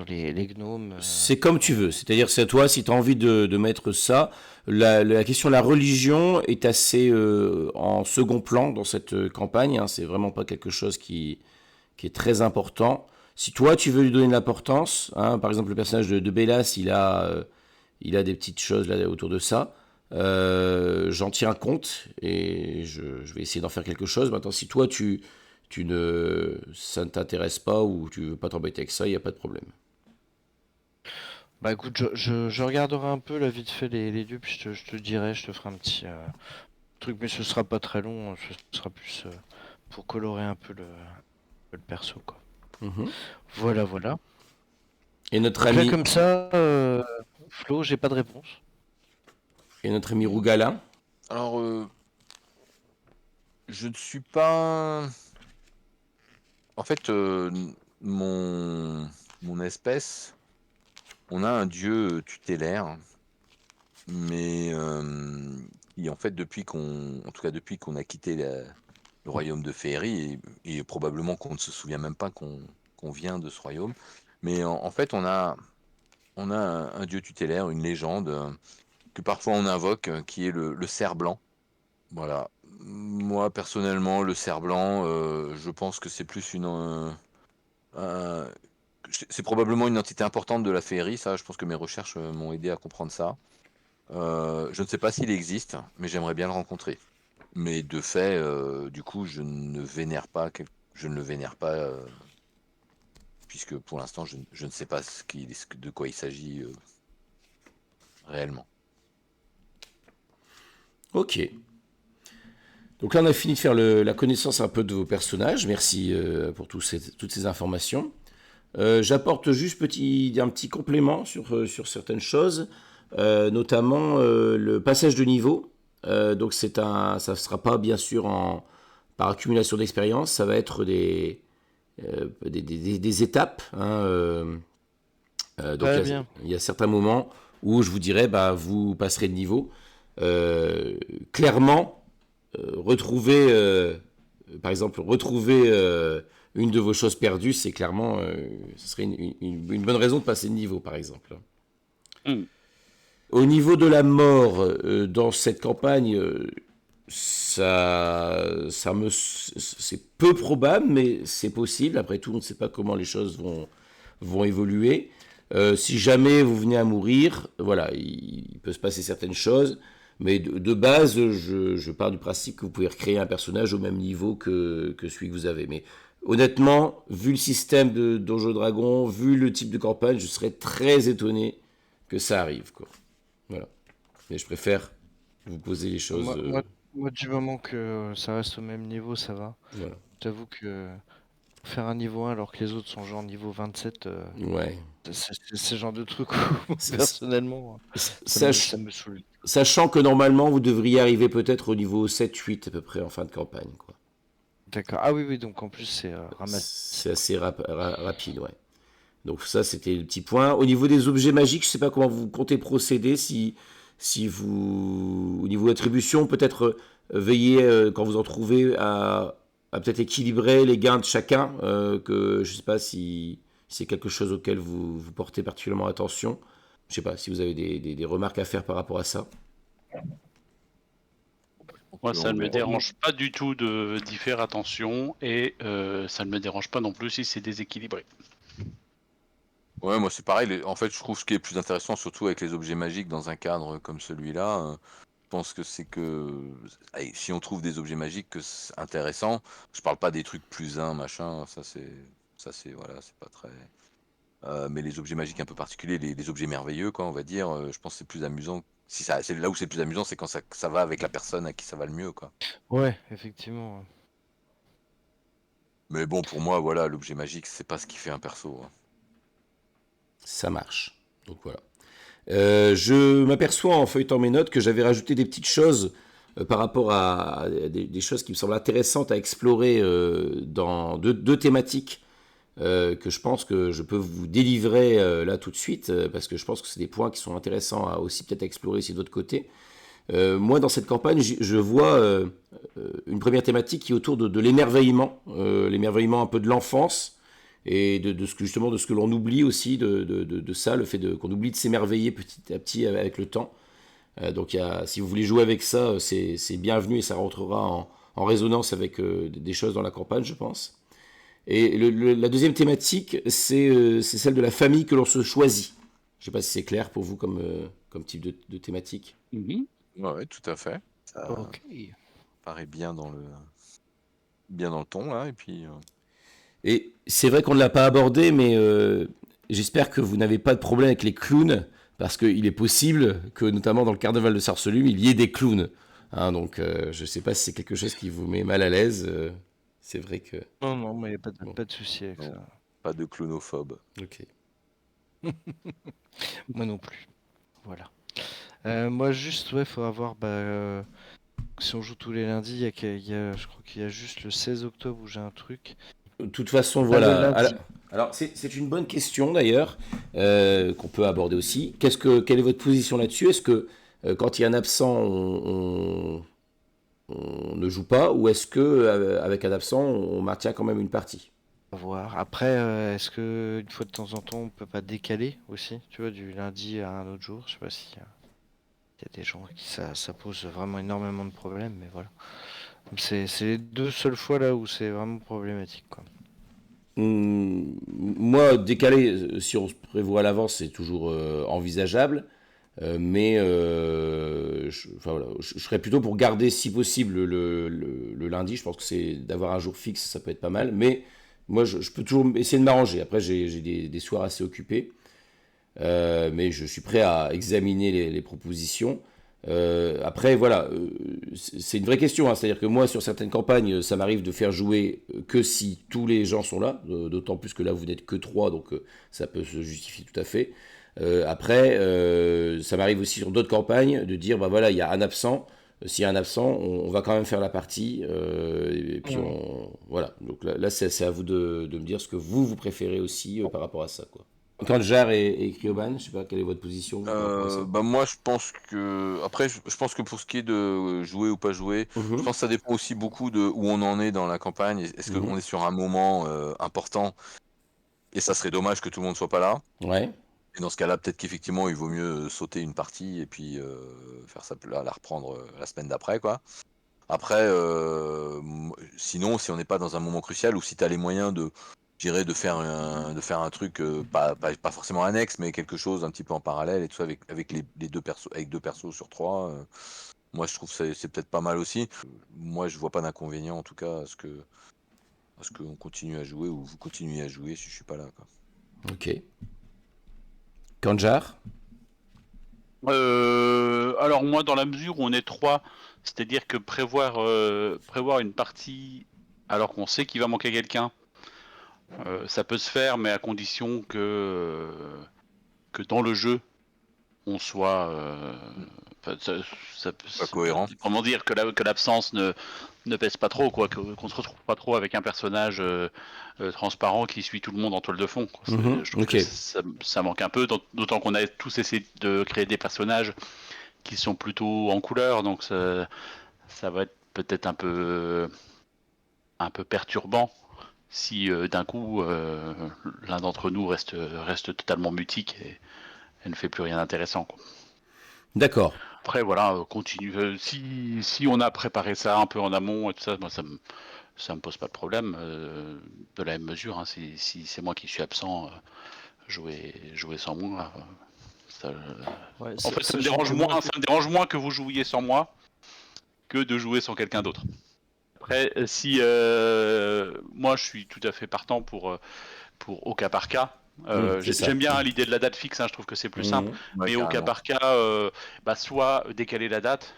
les gnomes C'est comme tu veux, c'est-à-dire c'est à toi si tu as envie de mettre ça. La question de la religion est assez en second plan dans cette campagne, hein. C'est vraiment pas quelque chose qui est très important. Si toi tu veux lui donner de l'importance, hein, par exemple le personnage de Bélas, il a des petites choses là autour de ça. J'en tiens compte et je vais essayer d'en faire quelque chose. Maintenant, si toi ça ne t'intéresse pas ou tu veux pas t'embêter avec ça, il n'y a pas de problème. Bah écoute, je regarderai un peu là vite fait les dieux, puis je te dirai, je te ferai un petit truc, mais ce sera pas très long, ce sera plus pour colorer un peu le perso, quoi. Mhm. Voilà, voilà. Et notre Donc là, ami comme ça, Flo, j'ai pas de réponse. et notre ami Rougala. Alors, je ne suis pas. En fait, mon espèce, on a un dieu tutélaire, mais qui, en fait, en tout cas depuis qu'on a quitté le royaume de Féerie, et probablement qu'on ne se souvient même pas qu'on vient de ce royaume, mais en fait, on a un dieu tutélaire, une légende que parfois on invoque, qui est le cerf blanc. Voilà. Moi, personnellement, le cerf blanc, je pense que c'est plus un- c'est probablement une entité importante de la féerie, ça. Je pense que mes recherches m'ont aidé à comprendre ça. Je ne sais pas s'il existe, mais j'aimerais bien le rencontrer. Mais de fait, du coup, je ne le vénère pas, puisque pour l'instant, je ne sais pas de quoi il s'agit réellement. Ok. Donc là, on a fini de faire la connaissance un peu de vos personnages. Merci pour toutes ces informations. J'apporte juste un petit complément sur certaines choses, notamment le passage de niveau. Donc ça ne sera pas bien sûr par accumulation d'expérience, ça va être des étapes, hein, donc Très bien. il y a certains moments où je vous dirais, bah, vous passerez de niveau. Clairement, par exemple, retrouver une de vos choses perdues, c'est clairement, ce serait une bonne raison de passer de niveau, par exemple. Hmm. Au niveau de la mort, dans cette campagne, c'est peu probable, mais c'est possible. Après tout, on ne sait pas comment les choses vont évoluer. Si jamais vous venez à mourir, voilà, il peut se passer certaines choses. Mais de base, je pars du principe que vous pouvez recréer un personnage au même niveau que celui que vous avez. Mais honnêtement, vu le système de Donjons Dragon, vu le type de campagne, je serais très étonné que ça arrive, quoi. Voilà. Mais je préfère vous poser les choses. Moi, Moi, du moment que ça reste au même niveau, ça va. Voilà. J'avoue que faire un niveau 1 alors que les autres sont genre niveau 27, Ouais. c'est le genre de truc où, S- personnellement, sach- ça me saoule. Sachant que normalement, vous devriez arriver peut-être au niveau 7-8 à peu près en fin de campagne, quoi. D'accord. Ah oui, oui, donc en plus, c'est ramassé, C'est quoi. assez rapide, ouais. Donc ça, c'était le petit point. Au niveau des objets magiques, je sais pas comment vous comptez procéder. Si vous, au niveau attribution, peut-être veiller quand vous en trouvez à peut-être équilibrer les gains de chacun. Que je sais pas si c'est quelque chose auquel vous portez particulièrement attention. Je sais pas si vous avez des remarques à faire par rapport à ça. Moi, ça ne me Ouais. dérange pas du tout d'y faire attention et ça ne me dérange pas non plus si c'est déséquilibré. Ouais, moi c'est pareil. En fait, je trouve ce qui est plus intéressant, surtout avec les objets magiques dans un cadre comme celui-là, je pense que c'est que allez, si on trouve des objets magiques que c'est intéressant, je parle pas des trucs plus un machin, ça c'est voilà, c'est pas très. Mais les objets magiques un peu particuliers, les objets merveilleux, quoi, on va dire, je pense que c'est plus amusant. Si ça, c'est là où c'est le plus amusant, c'est quand ça va avec la personne à qui ça va le mieux, quoi. Ouais, effectivement. Ouais. Mais bon, pour moi, voilà, l'objet magique, c'est pas ce qui fait un perso, hein. Ça marche. Donc voilà. Je m'aperçois en feuilletant mes notes que j'avais rajouté des petites choses par rapport à des choses qui me semblent intéressantes à explorer dans deux thématiques que je pense que je peux vous délivrer là tout de suite parce que je pense que c'est des points qui sont intéressants à aussi peut-être explorer aussi de votre côté. Moi, dans cette campagne, je vois une première thématique qui est autour de l'émerveillement un peu de l'enfance et de ce que justement de ce que l'on oublie aussi de ça, le fait qu'on oublie de s'émerveiller petit à petit avec le temps. Donc, si vous voulez jouer avec ça, c'est bienvenu et ça rentrera en résonance avec des choses dans la campagne, je pense. Et la deuxième thématique, c'est celle de la famille que l'on se choisit. Je ne sais pas si c'est clair pour vous comme type de thématique. Mhm. Ouais, ouais, tout à fait. Ça Ok. paraît bien dans le ton, là, et puis. Et c'est vrai qu'on ne l'a pas abordé, mais j'espère que vous n'avez pas de problème avec les clowns, parce qu'il est possible que, notamment dans le carnaval de Sarcelume, il y ait des clowns. Hein, donc, je ne sais pas si c'est quelque chose qui vous met mal à l'aise. C'est vrai que... Non, non, mais il n'y a pas Bon, pas de souci avec Non, ça. pas de clonophobe. ok. Moi non plus. Voilà. Moi, juste, ouais, faut avoir. Si on joue tous les lundis, je crois qu'il y a juste le 16 octobre où j'ai un truc. De toute façon, Ah, le voilà. lundi. Alors, c'est une bonne question d'ailleurs, qu'on peut aborder aussi. Quelle est votre position là-dessus? Est-ce que quand il y a un absent, on ne joue pas, ou est-ce que avec un absent, on maintient quand même une partie? À voir. Après, est-ce que une fois de temps en temps, on peut pas décaler aussi, tu vois, du lundi à un autre jour? Je sais pas si y a des gens qui ça pose vraiment énormément de problèmes, mais voilà. C'est les deux seules fois là où c'est vraiment problématique, quoi. Moi, décaler, si on se prévoit à l'avance, c'est toujours envisageable. Mais enfin, voilà, je serais plutôt pour garder, si possible, le lundi. Je pense que c'est d'avoir un jour fixe, ça peut être pas mal. Mais moi, je peux toujours essayer de m'arranger. Après, j'ai des soirs assez occupés. Mais je suis prêt à examiner les propositions. Après, voilà, c'est une vraie question, hein. C'est-à-dire que moi, sur certaines campagnes, ça m'arrive de faire jouer que si tous les gens sont là, d'autant plus que là, vous n'êtes que trois, donc ça peut se justifier tout à fait. Après, ça m'arrive aussi sur d'autres campagnes de dire, bah voilà, il y a un absent. S'il y a un absent, on va quand même faire la partie. Et puis, Mhm. voilà. Donc là c'est à vous de me dire ce que vous préférez aussi par rapport à ça, quoi. Kanjar et Kryoban, je sais pas quelle est votre position par rapport à ça. Bah moi je pense que après je pense que pour ce qui est de jouer ou pas jouer, je Mhm, pense que ça dépend aussi beaucoup de où on en est dans la campagne. Est-ce mhm. qu'on est sur un moment important et ça serait dommage que tout le monde soit pas là. Ouais, Et dans ce cas-là, peut-être qu'effectivement il vaut mieux sauter une partie et puis faire ça la reprendre la semaine d'après quoi. Après, sinon si on n'est pas dans un moment crucial ou si tu as les moyens je dirais de faire un truc pas forcément annexe mais quelque chose un petit peu en parallèle et tout ça avec les deux persos avec deux persos sur trois. Moi, je trouve que c'est peut-être pas mal aussi. Moi, je vois pas d'inconvénient, en tout cas, à ce qu'on continue à jouer ou vous continuez à jouer si je suis pas là, quoi. ok. Kanjar, alors moi, dans la mesure où on est 3, c'est-à-dire que prévoir une partie alors qu'on sait qu'il va manquer quelqu'un, ça peut se faire, mais à condition que dans le jeu, on soit... enfin, Pas cohérent. Comment dire, que l'absence ne pèse pas trop, quoi, qu'on se retrouve pas trop avec un personnage transparent qui suit tout le monde en toile de fond, quoi. Je trouve que ça manque un peu, d'autant qu'on a tous essayé de créer des personnages qui sont plutôt en couleur, donc ça va être peut-être un peu perturbant si d'un coup l'un d'entre nous reste totalement mutique et ne fait plus rien d'intéressant, quoi. D'accord. Après voilà, continue. Si on a préparé ça un peu en amont et tout ça, moi ça me pose pas de problème. De la même mesure, hein, si c'est moi qui suis absent, jouer sans moi. Ouais, En fait, ça me sachant dérange que moi, moins. Ça me dérange moins que vous jouiez sans moi que de jouer sans quelqu'un d'autre. Après, si moi je suis tout à fait partant pour au cas par cas. C'est ça. J'aime bien l'idée de la date fixe, hein, je trouve que c'est plus simple. Ouais, Mais au cas carrément. par cas, soit décaler la date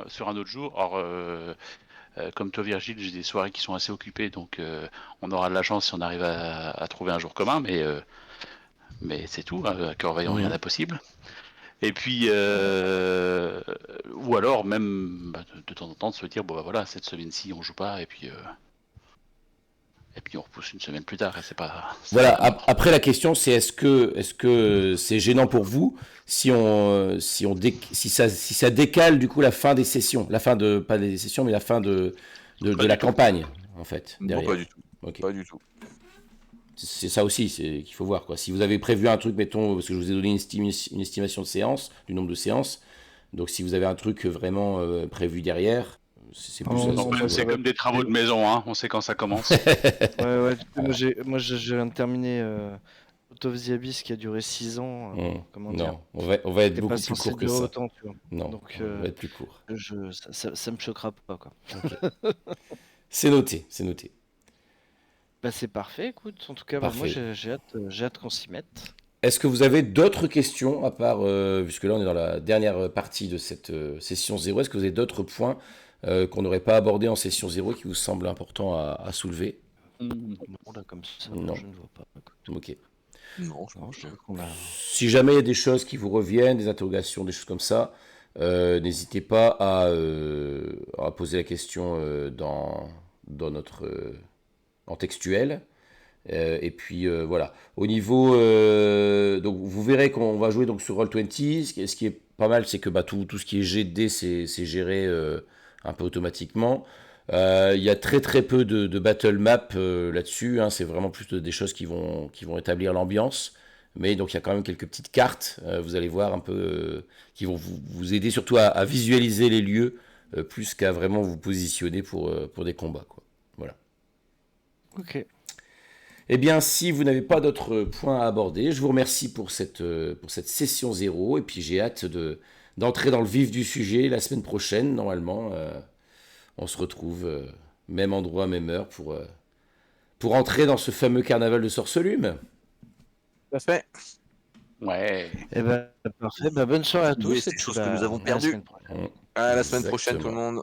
sur un autre jour. Or, comme toi Virgile, j'ai des soirées qui sont assez occupées, donc on aura de la chance si on arrive à trouver un jour commun, mais c'est tout, hein, à Corveillon, rien n'est possible. Et puis, ou alors même de temps en temps de se dire, bon bah voilà, cette semaine-ci on joue pas, et puis on repousse une semaine plus tard, et c'est pas Voilà. pas mort. Après, la question, c'est est-ce que c'est gênant pour vous si ça décale du coup la fin des sessions, la fin de pas des sessions, mais la fin de Pas la du tout. campagne en fait Non, derrière. pas du tout. Ok. Pas du tout. C'est ça aussi, c'est qu'il faut voir quoi. Si vous avez prévu un truc, mettons, parce que je vous ai donné une estimation de séances, du nombre de séances. Donc si vous avez un truc vraiment prévu derrière, c'est plus ça. Non, moi, ça C'est va comme des travaux de maison, hein. On sait quand ça commence. Ouais, moi, je viens de terminer Out of the Abyss qui a duré 6 ans. Comment dire, Non, on va être t'es beaucoup pas plus censé court que durer ça. autant, tu vois. Non, Donc, on va être plus court. ça me choquera pas, quoi. C'est noté, c'est noté. Bah, c'est parfait, écoute. En tout cas, bah, moi, Parfait. j'ai hâte qu'on s'y mette. Est-ce que vous avez d'autres questions à part, puisque là on est dans la dernière partie de cette session 0, est-ce que vous avez d'autres points qu'on n'aurait pas abordés en session 0 qui vous semblent importants à soulever? Bon, là, comme ça, Non. je ne vois pas. Écoute. Ok. Non, je Non, pense je que... trouve qu'on a... Si jamais il y a des choses qui vous reviennent, des interrogations, des choses comme ça, n'hésitez pas à poser la question dans notre en textuel. Et puis voilà. Au niveau, donc vous verrez qu'on va jouer donc sur Roll20. Ce qui est pas mal, c'est que tout ce qui est jet de dés, c'est géré un peu automatiquement. Il y a très très peu de battle map là-dessus, hein. C'est vraiment plus des choses qui vont établir l'ambiance. Mais donc il y a quand même quelques petites cartes, vous allez voir un peu, qui vont vous aider surtout à visualiser les lieux, plus qu'à vraiment vous positionner pour des combats, quoi. Voilà. Ok. Eh bien, si vous n'avez pas d'autres points à aborder, je vous remercie pour cette session 0. Et puis j'ai hâte d'entrer dans le vif du sujet la semaine prochaine, normalement. On se retrouve, même endroit, même heure, pour entrer dans ce fameux carnaval de Sorcelume. Tout à fait. Ouais. Eh ben, parfait. Bah, bonne soirée à tous. Oui, Et c'est puis, chose que nous avons à la perdue. semaine prochaine. À la semaine prochaine, tout le Exactement. monde.